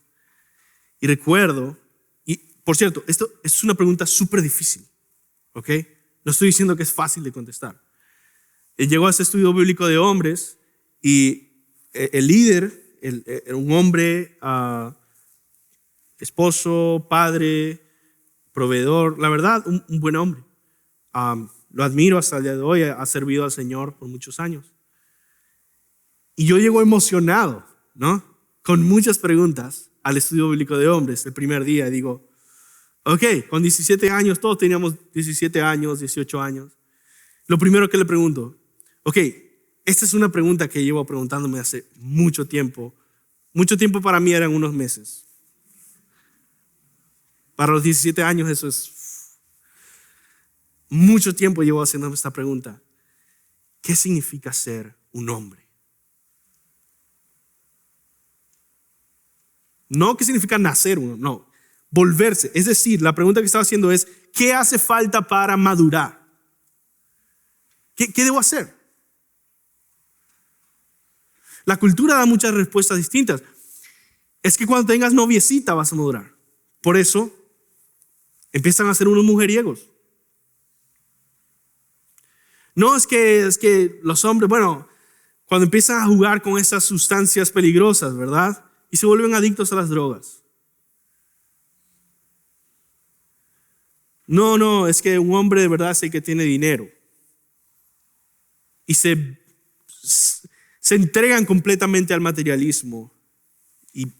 Y recuerdo, y por cierto, esto es una pregunta súper difícil, ¿ok? No estoy diciendo que es fácil de contestar. Llegó a ese estudio bíblico de hombres y el líder, era un hombre, esposo, padre, proveedor, la verdad, un buen hombre. Lo admiro hasta el día de hoy, ha servido al Señor por muchos años. Y yo llego emocionado, ¿no? Con muchas preguntas al estudio bíblico de hombres el primer día. Digo, ok, con 17 años, todos teníamos 17 años, 18 años. Lo primero que le pregunto, ok, esta es una pregunta que llevo preguntándome hace mucho tiempo. Mucho tiempo para mí eran unos meses. Para los 17 años eso es mucho tiempo llevo haciéndome esta pregunta. ¿Qué significa ser un hombre? No qué significa nacer uno, no. Volverse. Es decir, la pregunta que estaba haciendo es, ¿qué hace falta para madurar? ¿Qué debo hacer? La cultura da muchas respuestas distintas. Es que cuando tengas noviecita vas a madurar. Por eso empiezan a ser unos mujeriegos. No es que los hombres, bueno, cuando empiezan a jugar con esas sustancias peligrosas, ¿verdad? Y se vuelven adictos a las drogas. No, es que un hombre de verdad es el que tiene dinero. Y se entregan completamente al materialismo y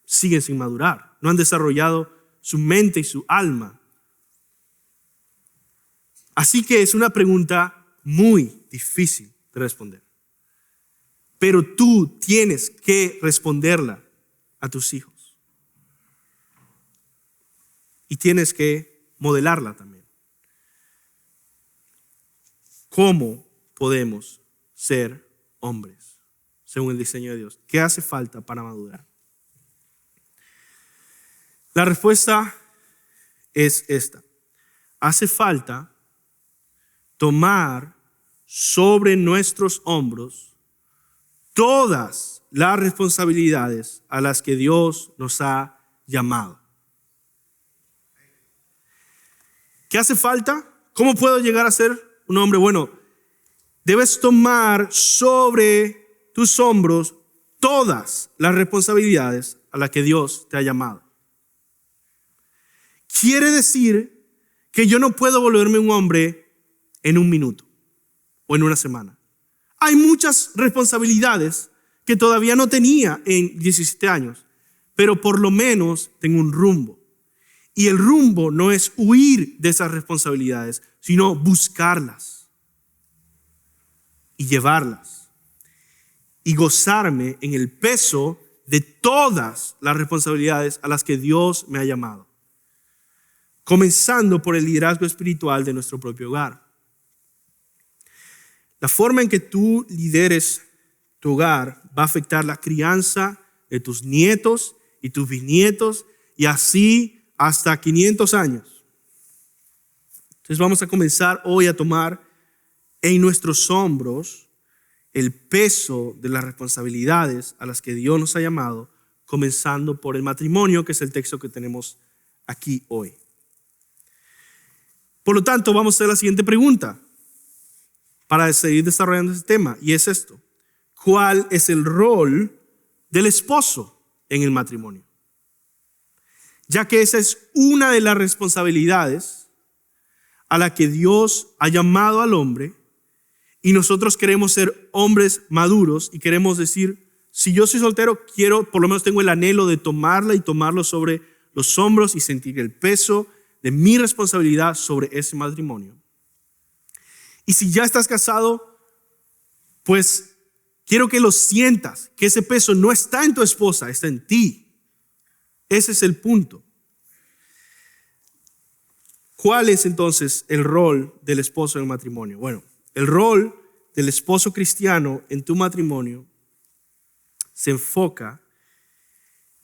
siguen sin madurar. No han desarrollado su mente y su alma. Así que es una pregunta muy difícil de responder. Pero tú tienes que responderla a tus hijos. Y tienes que modelarla también. ¿Cómo podemos ser hombres según el diseño de Dios? ¿Qué hace falta para madurar? La respuesta es esta. Hace falta tomar sobre nuestros hombros todas las responsabilidades a las que Dios nos ha llamado. ¿Qué hace falta? ¿Cómo puedo llegar a ser un hombre? Bueno, debes tomar sobre tus hombros todas las responsabilidades a las que Dios te ha llamado. Quiere decir que yo no puedo volverme un hombre en un minuto o en una semana. Hay muchas responsabilidades que todavía no tenía en 17 años, pero por lo menos tengo un rumbo. Y el rumbo no es huir de esas responsabilidades, sino buscarlas y llevarlas y gozarme en el peso de todas las responsabilidades a las que Dios me ha llamado, comenzando por el liderazgo espiritual de nuestro propio hogar. La forma en que tú lideres tu hogar va a afectar la crianza de tus nietos y tus bisnietos y así hasta 500 años. Entonces vamos a comenzar hoy a tomar en nuestros hombros el peso de las responsabilidades a las que Dios nos ha llamado, comenzando por el matrimonio, que es el texto que tenemos aquí hoy. Por lo tanto, vamos a hacer la siguiente pregunta para seguir desarrollando este tema, y es esto: ¿cuál es el rol del esposo en el matrimonio? Ya que esa es una de las responsabilidades a la que Dios ha llamado al hombre, y nosotros queremos ser hombres maduros y queremos decir, si yo soy soltero, por lo menos tengo el anhelo de tomarla y tomarlo sobre los hombros y sentir el peso de mi responsabilidad sobre ese matrimonio. Y si ya estás casado, pues quiero que lo sientas, que ese peso no está en tu esposa, está en ti. Ese es el punto. ¿Cuál es entonces el rol del esposo en el matrimonio? Bueno, el rol del esposo cristiano en tu matrimonio se enfoca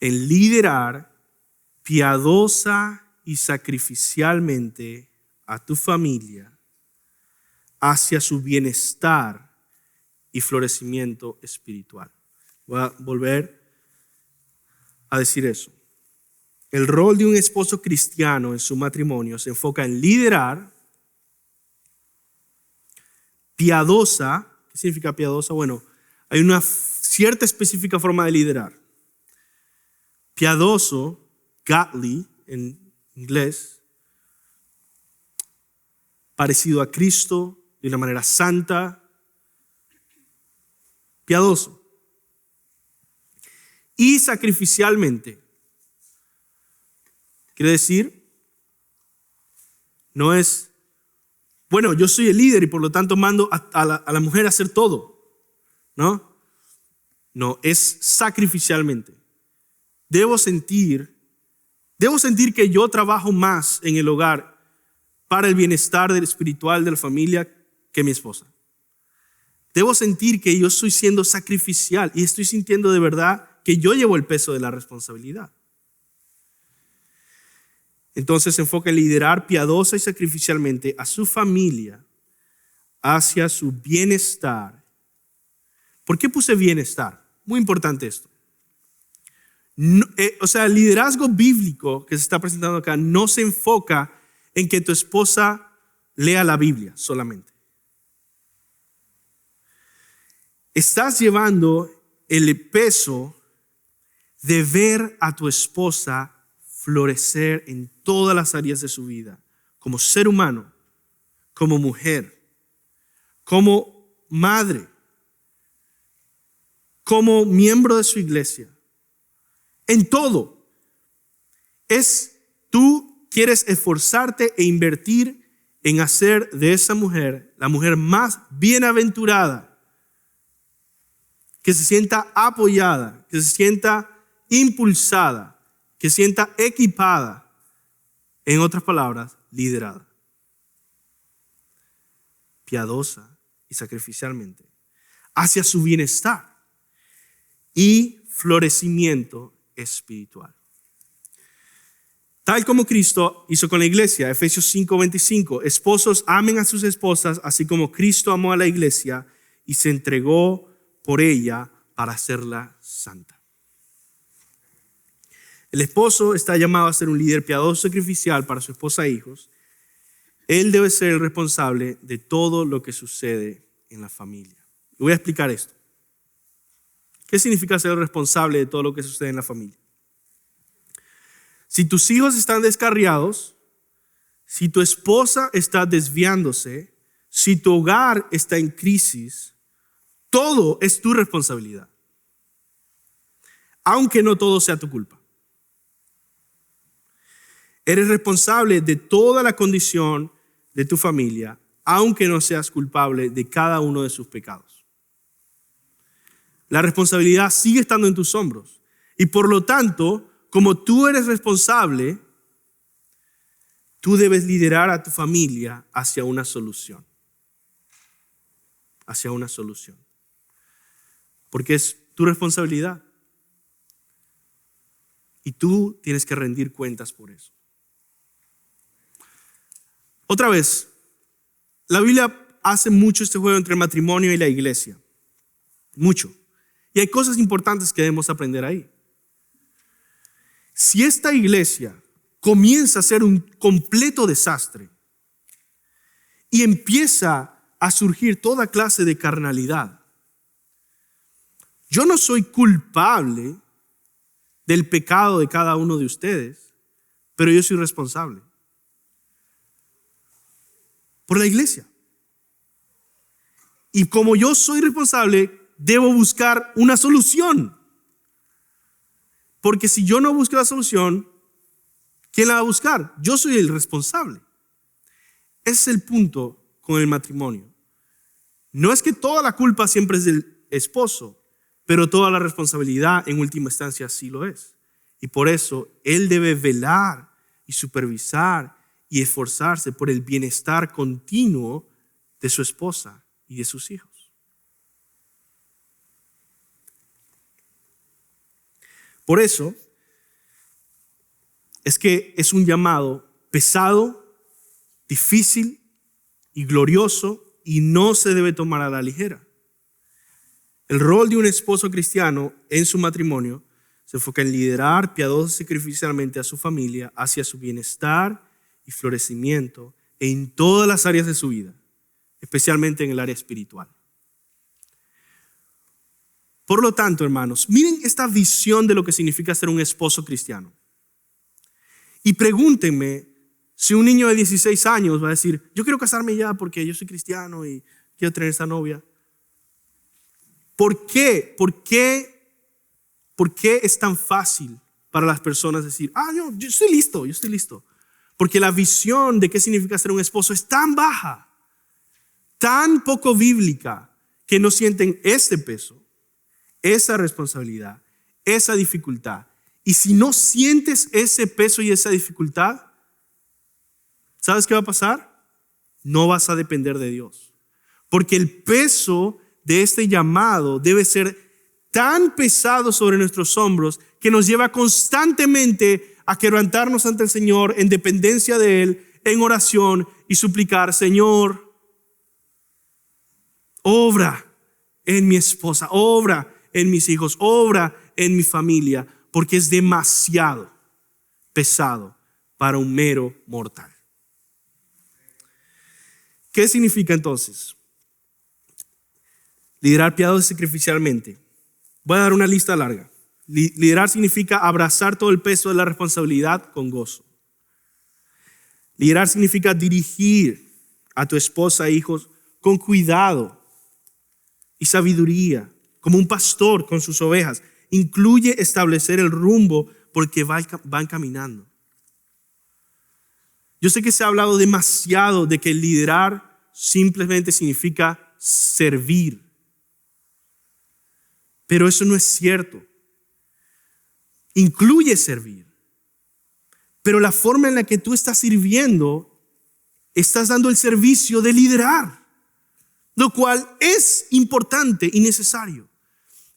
en liderar piadosa y sacrificialmente a tu familia hacia su bienestar y florecimiento espiritual. Voy a volver a decir eso. El rol de un esposo cristiano en su matrimonio se enfoca en liderar, piadosa. ¿Qué significa piadosa? Bueno, hay una cierta específica forma de liderar. Piadoso, godly en inglés, parecido a Cristo, de una manera santa, piadoso. Y sacrificialmente. Quiere decir, no es, bueno, yo soy el líder y por lo tanto mando a la mujer a hacer todo. ¿No? No, es sacrificialmente. Debo sentir que yo trabajo más en el hogar para el bienestar espiritual de la familia que mi esposa. Debo sentir que yo estoy siendo sacrificial y estoy sintiendo de verdad que yo llevo el peso de la responsabilidad. Entonces se enfoca en liderar piadosa y sacrificialmente a su familia hacia su bienestar. ¿Por qué puse bienestar? Muy importante esto. No, el liderazgo bíblico que se está presentando acá no se enfoca en que tu esposa lea la Biblia solamente. Estás llevando el peso de ver a tu esposa florecer en todas las áreas de su vida, como ser humano, como mujer, como madre, como miembro de su iglesia, en todo. Tú quieres esforzarte e invertir en hacer de esa mujer la mujer más bienaventurada, que se sienta apoyada, que se sienta impulsada, que se sienta equipada, en otras palabras, liderada, piadosa y sacrificialmente, hacia su bienestar y florecimiento espiritual. Tal como Cristo hizo con la iglesia, Efesios 5:25, esposos amen a sus esposas, así como Cristo amó a la iglesia y se entregó por ella para hacerla santa. El esposo está llamado a ser un líder piadoso y sacrificial para su esposa e hijos. Él debe ser el responsable de todo lo que sucede en la familia. Y voy a explicar esto. ¿Qué significa ser el responsable de todo lo que sucede en la familia? Si tus hijos están descarriados, si tu esposa está desviándose, si tu hogar está en crisis, todo es tu responsabilidad, aunque no todo sea tu culpa. Eres responsable de toda la condición de tu familia, aunque no seas culpable de cada uno de sus pecados. La responsabilidad sigue estando en tus hombros. Y por lo tanto, como tú eres responsable, tú debes liderar a tu familia hacia una solución. Hacia una solución. Porque es tu responsabilidad. Y tú tienes que rendir cuentas por eso. Otra vez, la Biblia hace mucho este juego entre el matrimonio y la iglesia. Mucho. Y hay cosas importantes que debemos aprender ahí. Si esta iglesia comienza a ser un completo desastre y empieza a surgir toda clase de carnalidad, yo no soy culpable del pecado de cada uno de ustedes, pero yo soy responsable por la iglesia. Y como yo soy responsable, debo buscar una solución. Porque si yo no busco la solución, ¿quién la va a buscar? Yo soy el responsable. Ese es el punto con el matrimonio. No es que toda la culpa siempre es del esposo, pero toda la responsabilidad en última instancia sí lo es. Y por eso él debe velar y supervisar y esforzarse por el bienestar continuo de su esposa y de sus hijos. Por eso es que es un llamado pesado, difícil y glorioso y no se debe tomar a la ligera. El rol de un esposo cristiano en su matrimonio se enfoca en liderar piadoso y sacrificialmente a su familia hacia su bienestar y florecimiento en todas las áreas de su vida, especialmente en el área espiritual. Por lo tanto, hermanos, miren esta visión de lo que significa ser un esposo cristiano. Y pregúntenme si un niño de 16 años va a decir, yo quiero casarme ya porque yo soy cristiano y quiero tener esa novia. ¿Por qué? ¿Por qué es tan fácil para las personas decir, no, yo estoy listo? Porque la visión de qué significa ser un esposo es tan baja, tan poco bíblica, que no sienten ese peso, esa responsabilidad, esa dificultad. Y si no sientes ese peso y esa dificultad, ¿sabes qué va a pasar? No vas a depender de Dios. Porque el peso de este llamado debe ser tan pesado sobre nuestros hombros que nos lleva constantemente a quebrantarnos ante el Señor en dependencia de Él, en oración y suplicar, Señor, obra en mi esposa, obra en mis hijos, obra en mi familia, porque es demasiado pesado para un mero mortal. ¿Qué significa entonces liderar piadoso y sacrificialmente? Voy a dar una lista larga. Liderar significa abrazar todo el peso de la responsabilidad con gozo. Liderar significa dirigir a tu esposa e hijos con cuidado y sabiduría, como un pastor con sus ovejas. Incluye establecer el rumbo por el que van caminando. Yo sé que se ha hablado demasiado de que liderar simplemente significa servir. Pero eso no es cierto. Incluye servir. Pero la forma en la que tú estás sirviendo, estás dando el servicio de liderar, lo cual es importante y necesario.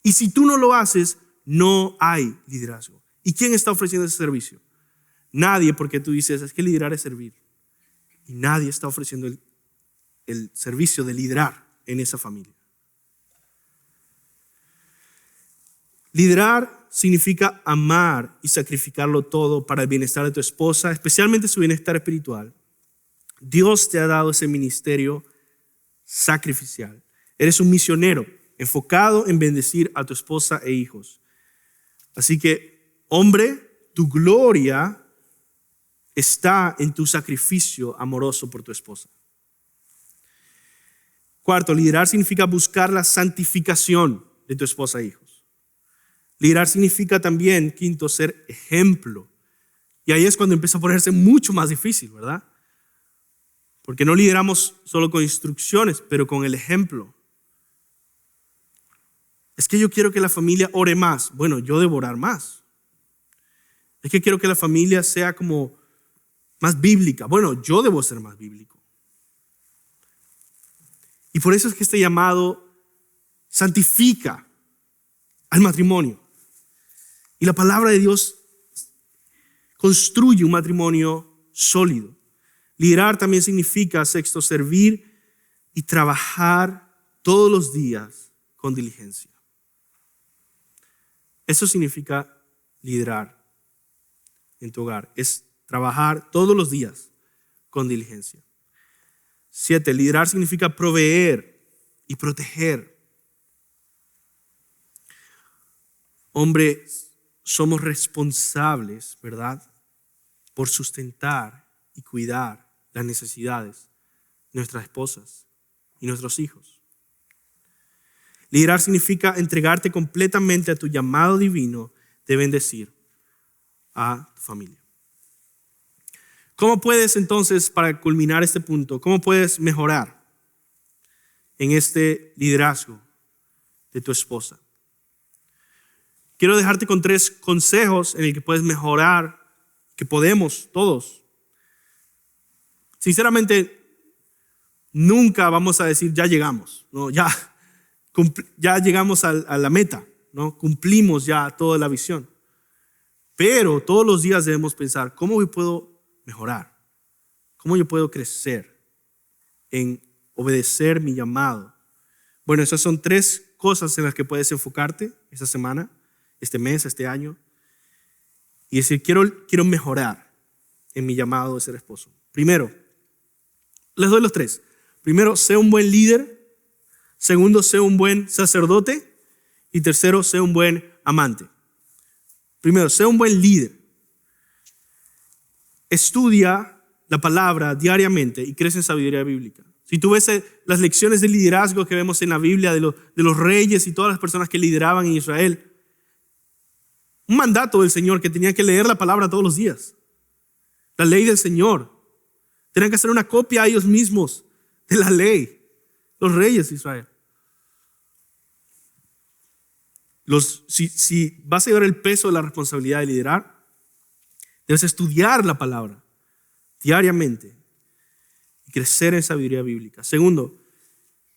Y si tú no lo haces, no hay liderazgo. ¿Y quién está ofreciendo ese servicio? Nadie, porque tú dices, es que liderar es servir. Y nadie está ofreciendo el servicio de liderar en esa familia. Liderar significa amar y sacrificarlo todo para el bienestar de tu esposa, especialmente su bienestar espiritual. Dios te ha dado ese ministerio sacrificial. Eres un misionero enfocado en bendecir a tu esposa e hijos. Así que, hombre, tu gloria está en tu sacrificio amoroso por tu esposa. Cuarto, liderar significa buscar la santificación de tu esposa e hijos. Liderar significa también, quinto, ser ejemplo. Y ahí es cuando empieza a ponerse mucho más difícil, ¿verdad? Porque no lideramos solo con instrucciones, pero con el ejemplo. Es que yo quiero que la familia ore más. Bueno, yo debo orar más. Es que quiero que la familia sea como más bíblica. Bueno, yo debo ser más bíblico. Y por eso es que este llamado santifica al matrimonio. Y la palabra de Dios construye un matrimonio sólido. Liderar también significa, sexto, servir y trabajar todos los días con diligencia. Eso significa liderar en tu hogar. Es trabajar todos los días con diligencia. 7. Liderar significa proveer y proteger. Hombre, somos responsables, ¿verdad?, por sustentar y cuidar las necesidades de nuestras esposas y nuestros hijos. Liderar significa entregarte completamente a tu llamado divino de bendecir a tu familia. ¿Cómo puedes entonces, para culminar este punto, cómo puedes mejorar en este liderazgo de tu esposa? Quiero dejarte con 3 consejos en el que puedes mejorar, que podemos todos. Sinceramente, nunca vamos a decir ya llegamos, ¿no? Ya llegamos a la meta, ¿no? Cumplimos ya toda la visión. Pero todos los días debemos pensar, ¿cómo yo puedo mejorar? ¿Cómo yo puedo crecer en obedecer mi llamado Bueno, esas son 3 cosas en las que puedes enfocarte esta semana, este mes, este año. Y decir, quiero mejorar en mi llamado de ser esposo. Primero, les doy los 3. Primero, sé un buen líder. Segundo, sé un buen sacerdote. Y tercero, sé un buen amante. Primero, sé un buen líder. Estudia la palabra diariamente y crece en sabiduría bíblica. Si tú ves las lecciones de liderazgo que vemos en la Biblia de los reyes y todas las personas que lideraban en Israel, un mandato del Señor que tenían que leer la palabra todos los días. La ley del Señor. Tenían que hacer una copia a ellos mismos de la ley. Los reyes de Israel. Si vas a llevar el peso de la responsabilidad de liderar, debes estudiar la palabra diariamente y crecer en sabiduría bíblica. Segundo,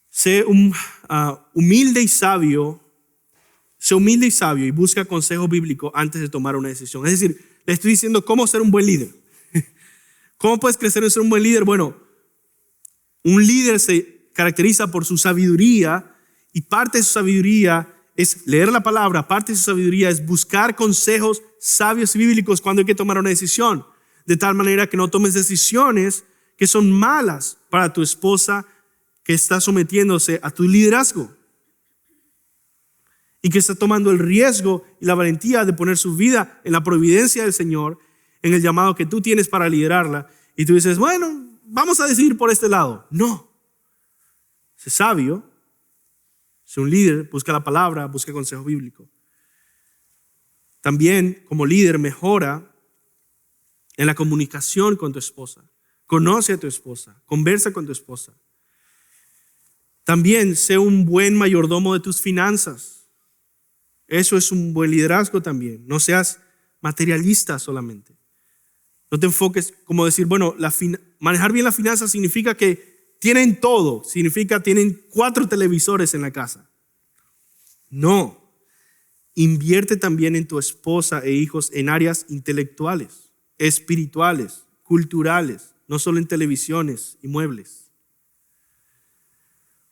sé humilde y sabio. Sé humilde y sabio y busca consejo bíblico antes de tomar una decisión. Es decir, le estoy diciendo cómo ser un buen líder. ¿Cómo puedes crecer en ser un buen líder? Bueno, un líder se caracteriza por su sabiduría y parte de su sabiduría es leer la palabra, parte de su sabiduría es buscar consejos sabios y bíblicos cuando hay que tomar una decisión, de tal manera que no tomes decisiones que son malas para tu esposa que está sometiéndose a tu liderazgo y que está tomando el riesgo y la valentía de poner su vida en la providencia del Señor, en el llamado que tú tienes para liderarla, y tú dices, bueno, vamos a decidir por este lado. No, sé sabio. Sé un líder, busca la palabra, busca consejo bíblico. También, como líder, mejora en la comunicación con tu esposa. Conoce a tu esposa, conversa con tu esposa. También, sé un buen mayordomo de tus finanzas. Eso es un buen liderazgo también. No seas materialista solamente. No te enfoques como decir, bueno, manejar bien las finanzas significa que tienen todo, significa tienen 4 televisores en la casa. No, invierte también en tu esposa e hijos en áreas intelectuales, espirituales, culturales, no solo en televisiones y muebles.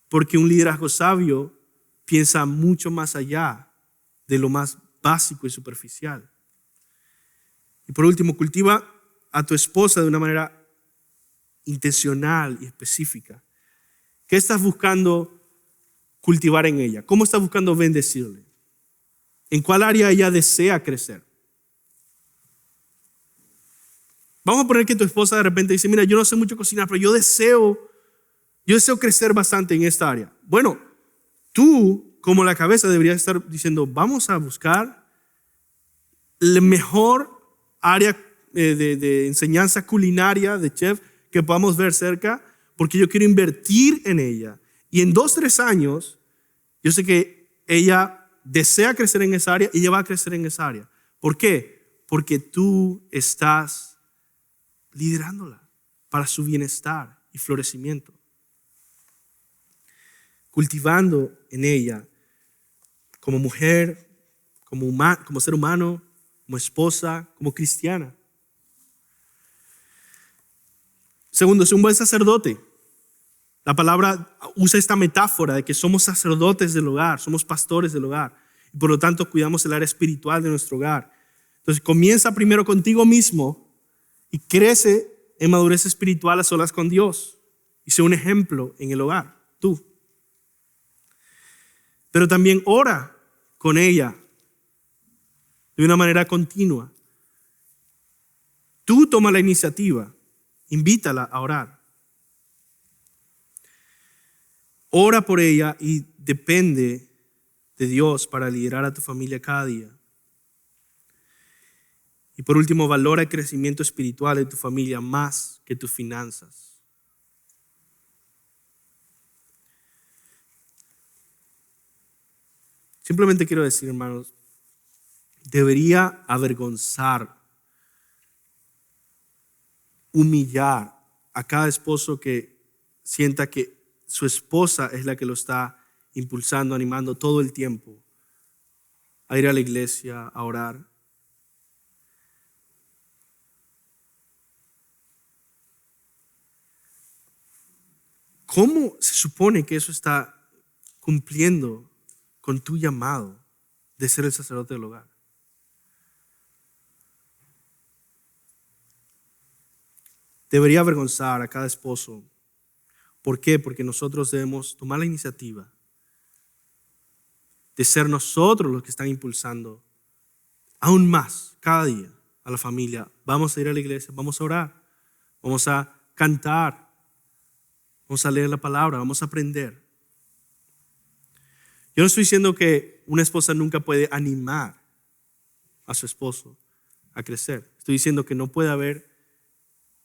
Porque un liderazgo sabio piensa mucho más allá de lo más básico y superficial. Y por último, cultiva a tu esposa de una manera intencional y específica. ¿Qué estás buscando cultivar en ella? ¿Cómo estás buscando bendecirle? ¿En cuál área ella desea crecer? Vamos a poner que tu esposa de repente dice, mira, yo no sé mucho cocinar, pero yo deseo crecer bastante en esta área. Bueno, tú como la cabeza deberías estar diciendo, vamos a buscar la mejor área de enseñanza culinaria de chef que podamos ver cerca, porque yo quiero invertir en ella. Y en 2-3 años, yo sé que ella desea crecer en esa área y ella va a crecer en esa área. ¿Por qué? Porque tú estás liderándola para su bienestar y florecimiento. Cultivando en ella como mujer, como ser humano, como esposa, como cristiana. Segundo, sé un buen sacerdote. La palabra usa esta metáfora de que somos sacerdotes del hogar, somos pastores del hogar. Y por lo tanto cuidamos el área espiritual de nuestro hogar. Entonces comienza primero contigo mismo y crece en madurez espiritual a solas con Dios. Y sé un ejemplo en el hogar, tú. Pero también ora con ella de una manera continua. Tú toma la iniciativa, invítala a orar. Ora por ella y depende de Dios para liderar a tu familia cada día. Y por último, valora el crecimiento espiritual de tu familia más que tus finanzas. Simplemente quiero decir, hermanos, debería avergonzar, humillar a cada esposo que sienta que su esposa es la que lo está impulsando, animando todo el tiempo a ir a la iglesia, a orar. ¿Cómo se supone que eso está cumpliendo con tu llamado de ser el sacerdote del hogar? Debería avergonzar a cada esposo. ¿Por qué? Porque nosotros debemos tomar la iniciativa de ser nosotros los que están impulsando aún más cada día a la familia. Vamos a ir a la iglesia, vamos a orar, vamos a cantar, vamos a leer la palabra, vamos a aprender. Yo no estoy diciendo que una esposa nunca puede animar a su esposo a crecer. Estoy diciendo que no puede haber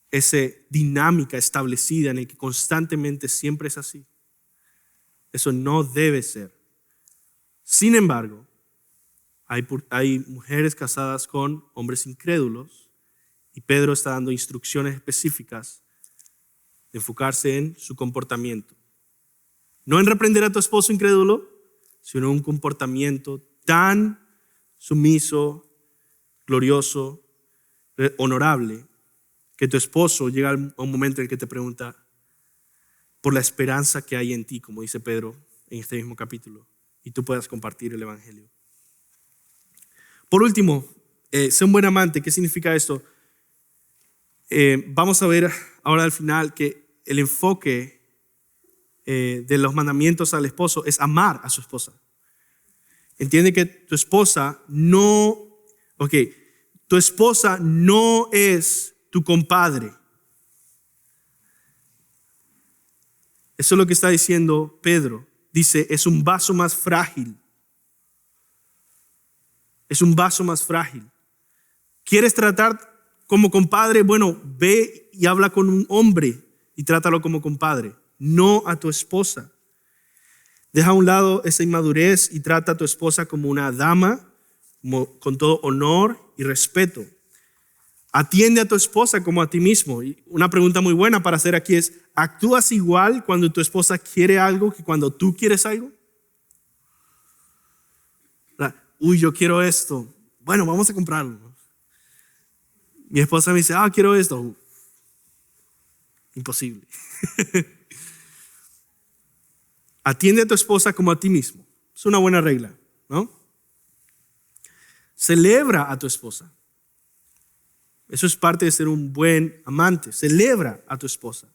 esa dinámica establecida en el que constantemente siempre es así. Eso no debe ser. Sin embargo, hay mujeres casadas con hombres incrédulos y Pedro está dando instrucciones específicas de enfocarse en su comportamiento. No en reprender a tu esposo incrédulo, sino en un comportamiento tan sumiso, glorioso, honorable, que tu esposo llega a un momento en el que te pregunta por la esperanza que hay en ti, como dice Pedro en este mismo capítulo, y tú puedas compartir el evangelio. Por último, sé un buen amante. ¿Qué significa esto? Vamos a ver ahora al final que el enfoque de los mandamientos al esposo es amar a su esposa. Entiende que tu esposa no es tu compadre. Eso es lo que está diciendo Pedro. Dice, es un vaso más frágil. Es un vaso más frágil. ¿Quieres tratar como compadre? Bueno, ve y habla con un hombre y trátalo como compadre, no a tu esposa. Deja a un lado esa inmadurez y trata a tu esposa como una dama, con todo honor y respeto. Atiende a tu esposa como a ti mismo. Y una pregunta muy buena para hacer aquí es, ¿actúas igual cuando tu esposa quiere algo que cuando tú quieres algo? Yo quiero esto. Bueno, vamos a comprarlo. Mi esposa me dice, quiero esto. Imposible. Atiende a tu esposa como a ti mismo. Es una buena regla, ¿no? Celebra a tu esposa. Eso es parte de ser un buen amante. Celebra a tu esposa.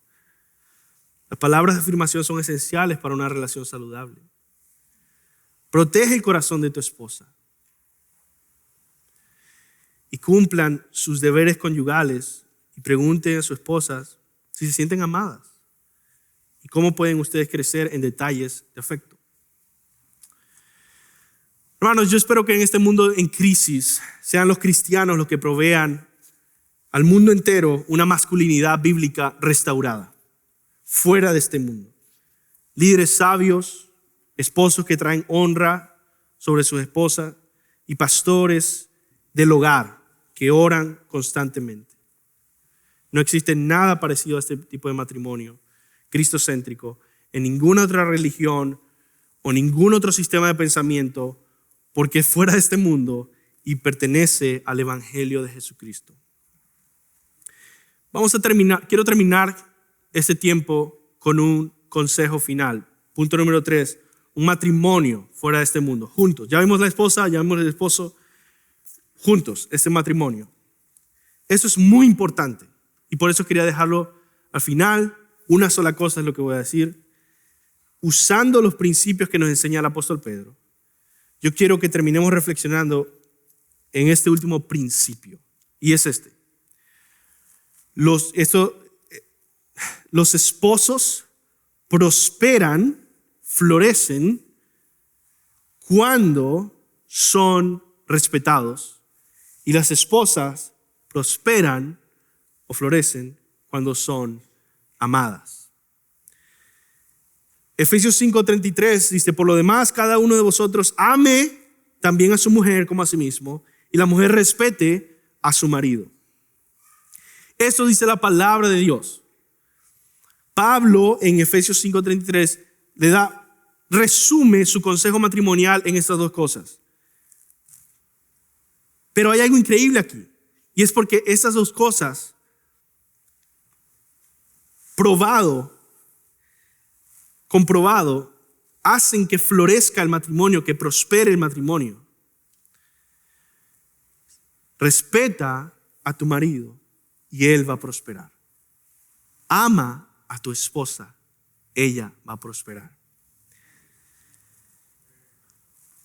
Las palabras de afirmación son esenciales para una relación saludable. Protege el corazón de tu esposa. Y cumplan sus deberes conyugales y pregunten a sus esposas si se sienten amadas y cómo pueden ustedes crecer en detalles de afecto. Hermanos, yo espero que en este mundo en crisis sean los cristianos los que provean al mundo entero una masculinidad bíblica restaurada, fuera de este mundo. Líderes sabios, esposos que traen honra sobre sus esposas y pastores del hogar que oran constantemente. No existe nada parecido a este tipo de matrimonio cristocéntrico en ninguna otra religión o ningún otro sistema de pensamiento, porque es fuera de este mundo y pertenece al evangelio de Jesucristo. Quiero terminar este tiempo con un consejo final. Punto número 3, un matrimonio fuera de este mundo, juntos. Ya vimos la esposa, ya vimos el esposo, juntos, este matrimonio. Eso es muy importante y por eso quería dejarlo al final. Una sola cosa es lo que voy a decir. Usando los principios que nos enseña el apóstol Pedro, yo quiero que terminemos reflexionando en este último principio, y es este. Los esposos prosperan, florecen cuando son respetados, y las esposas prosperan o florecen cuando son amadas. Efesios 5:33 dice, por lo demás, cada uno de vosotros ame también a su mujer como a sí mismo, y la mujer respete a su marido. Eso dice la palabra de Dios. Pablo en Efesios 5:33 resume su consejo matrimonial en estas dos cosas. Pero hay algo increíble aquí, y es porque esas dos cosas, comprobado, hacen que florezca el matrimonio, que prospere el matrimonio. Respeta a tu marido y él va a prosperar. Ama a tu esposa, ella va a prosperar.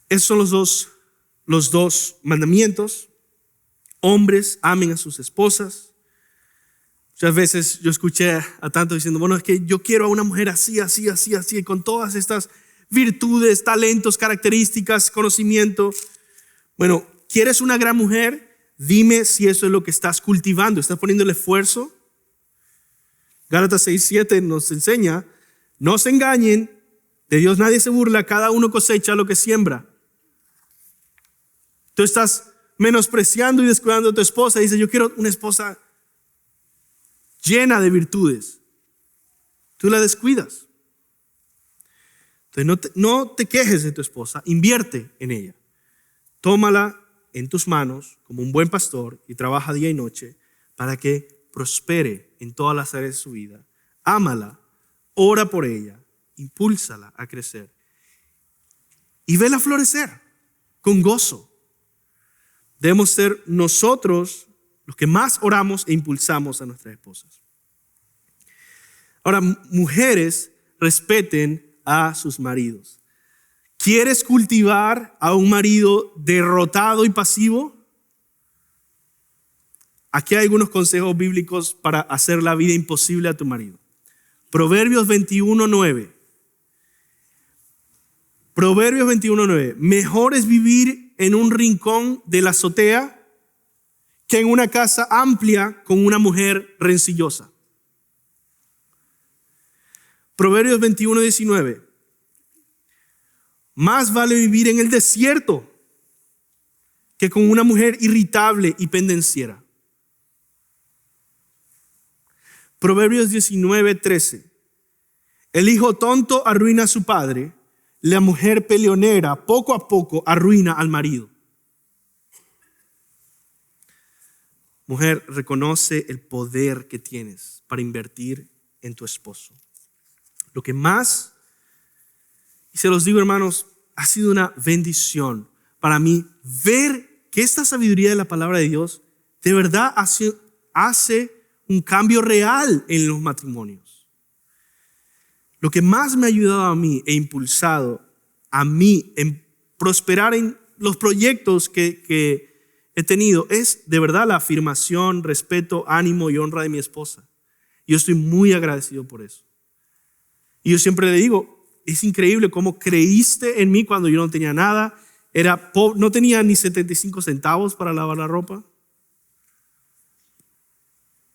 Esos son los dos mandamientos. Hombres, amen a sus esposas. Muchas veces yo escuché a tantos diciendo, bueno, es que yo quiero a una mujer así, así, así, así, con todas estas virtudes, talentos, características, conocimiento. Bueno, ¿quieres una gran mujer? Dime si eso es lo que estás cultivando. ¿Estás poniendo el esfuerzo? Gálatas 6:7 nos enseña, no se engañen, de Dios nadie se burla, cada uno cosecha lo que siembra. Tú estás menospreciando y descuidando a tu esposa y dices, yo quiero una esposa llena de virtudes. Tú la descuidas. Entonces no te quejes de tu esposa, invierte en ella. Tómala en tus manos como un buen pastor y trabaja día y noche para que prospere en todas las áreas de su vida. Ámala, ora por ella, impúlsala a crecer y vela florecer con gozo. Debemos ser nosotros los que más oramos e impulsamos a nuestras esposas. Ahora, mujeres, respeten a sus maridos. ¿Quieres cultivar a un marido derrotado y pasivo? Aquí hay algunos consejos bíblicos para hacer la vida imposible a tu marido. Proverbios 21:9. Proverbios 21:9. Mejor es vivir en un rincón de la azotea que en una casa amplia con una mujer rencillosa. Proverbios 21:19. Más vale vivir en el desierto que con una mujer irritable y pendenciera. Proverbios 19:13. El hijo tonto arruina a su padre, la mujer peleonera poco a poco arruina al marido. Mujer, reconoce el poder que tienes para invertir en tu esposo. Lo que más, y se los digo hermanos, ha sido una bendición para mí ver que esta sabiduría de la palabra de Dios de verdad hace un cambio real en los matrimonios. Lo que más me ha ayudado a mí e impulsado a mí en prosperar en los proyectos que he tenido es de verdad la afirmación, respeto, ánimo y honra de mi esposa. Yo estoy muy agradecido por eso. Y yo siempre le digo, es increíble cómo creíste en mí cuando yo no tenía nada. No tenía ni 75 centavos para lavar la ropa.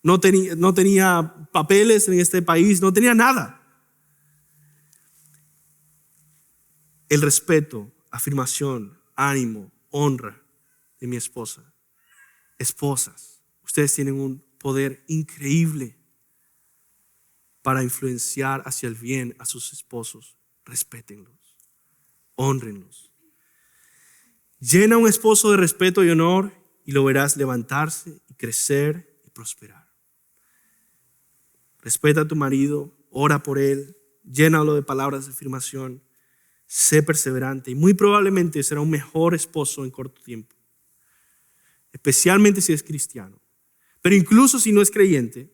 No tenía papeles en este país, no tenía nada. El respeto, afirmación, ánimo, honra de mi esposa. Esposas, ustedes tienen un poder increíble para influenciar hacia el bien a sus esposos. Respétenlos, hónrenlos. Llena a un esposo de respeto y honor y lo verás levantarse y crecer y prosperar. Respeta a tu marido, ora por él, llénalo de palabras de afirmación, sé perseverante y muy probablemente será un mejor esposo en corto tiempo, especialmente si es cristiano. Pero incluso si no es creyente,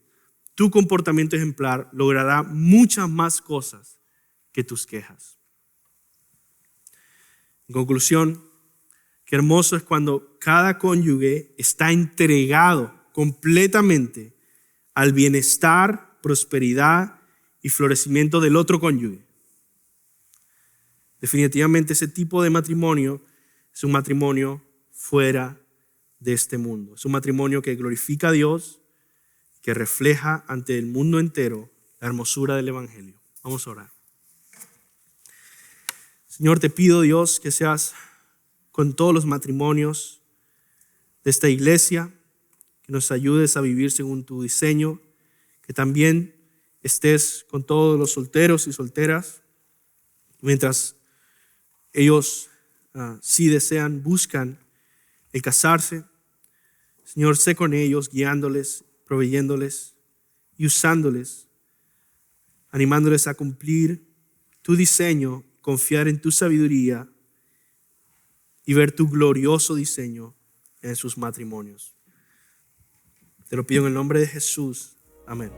tu comportamiento ejemplar logrará muchas más cosas que tus quejas. En conclusión, qué hermoso es cuando cada cónyuge está entregado completamente al bienestar, prosperidad y florecimiento del otro cónyuge. Definitivamente ese tipo de matrimonio es un matrimonio fuera de este mundo. Es un matrimonio que glorifica a Dios, que refleja ante el mundo entero la hermosura del Evangelio. Vamos a orar. Señor, te pido, Dios, que seas con todos los matrimonios de esta iglesia, que nos ayudes a vivir según tu diseño, que también estés con todos los solteros y solteras, mientras ellos si desean, buscan el casarse. Señor, sé con ellos, guiándoles, proveyéndoles y usándoles, animándoles a cumplir tu diseño confiar en tu sabiduría y ver tu glorioso diseño en sus matrimonios. Te lo pido en el nombre de Jesús. Amén.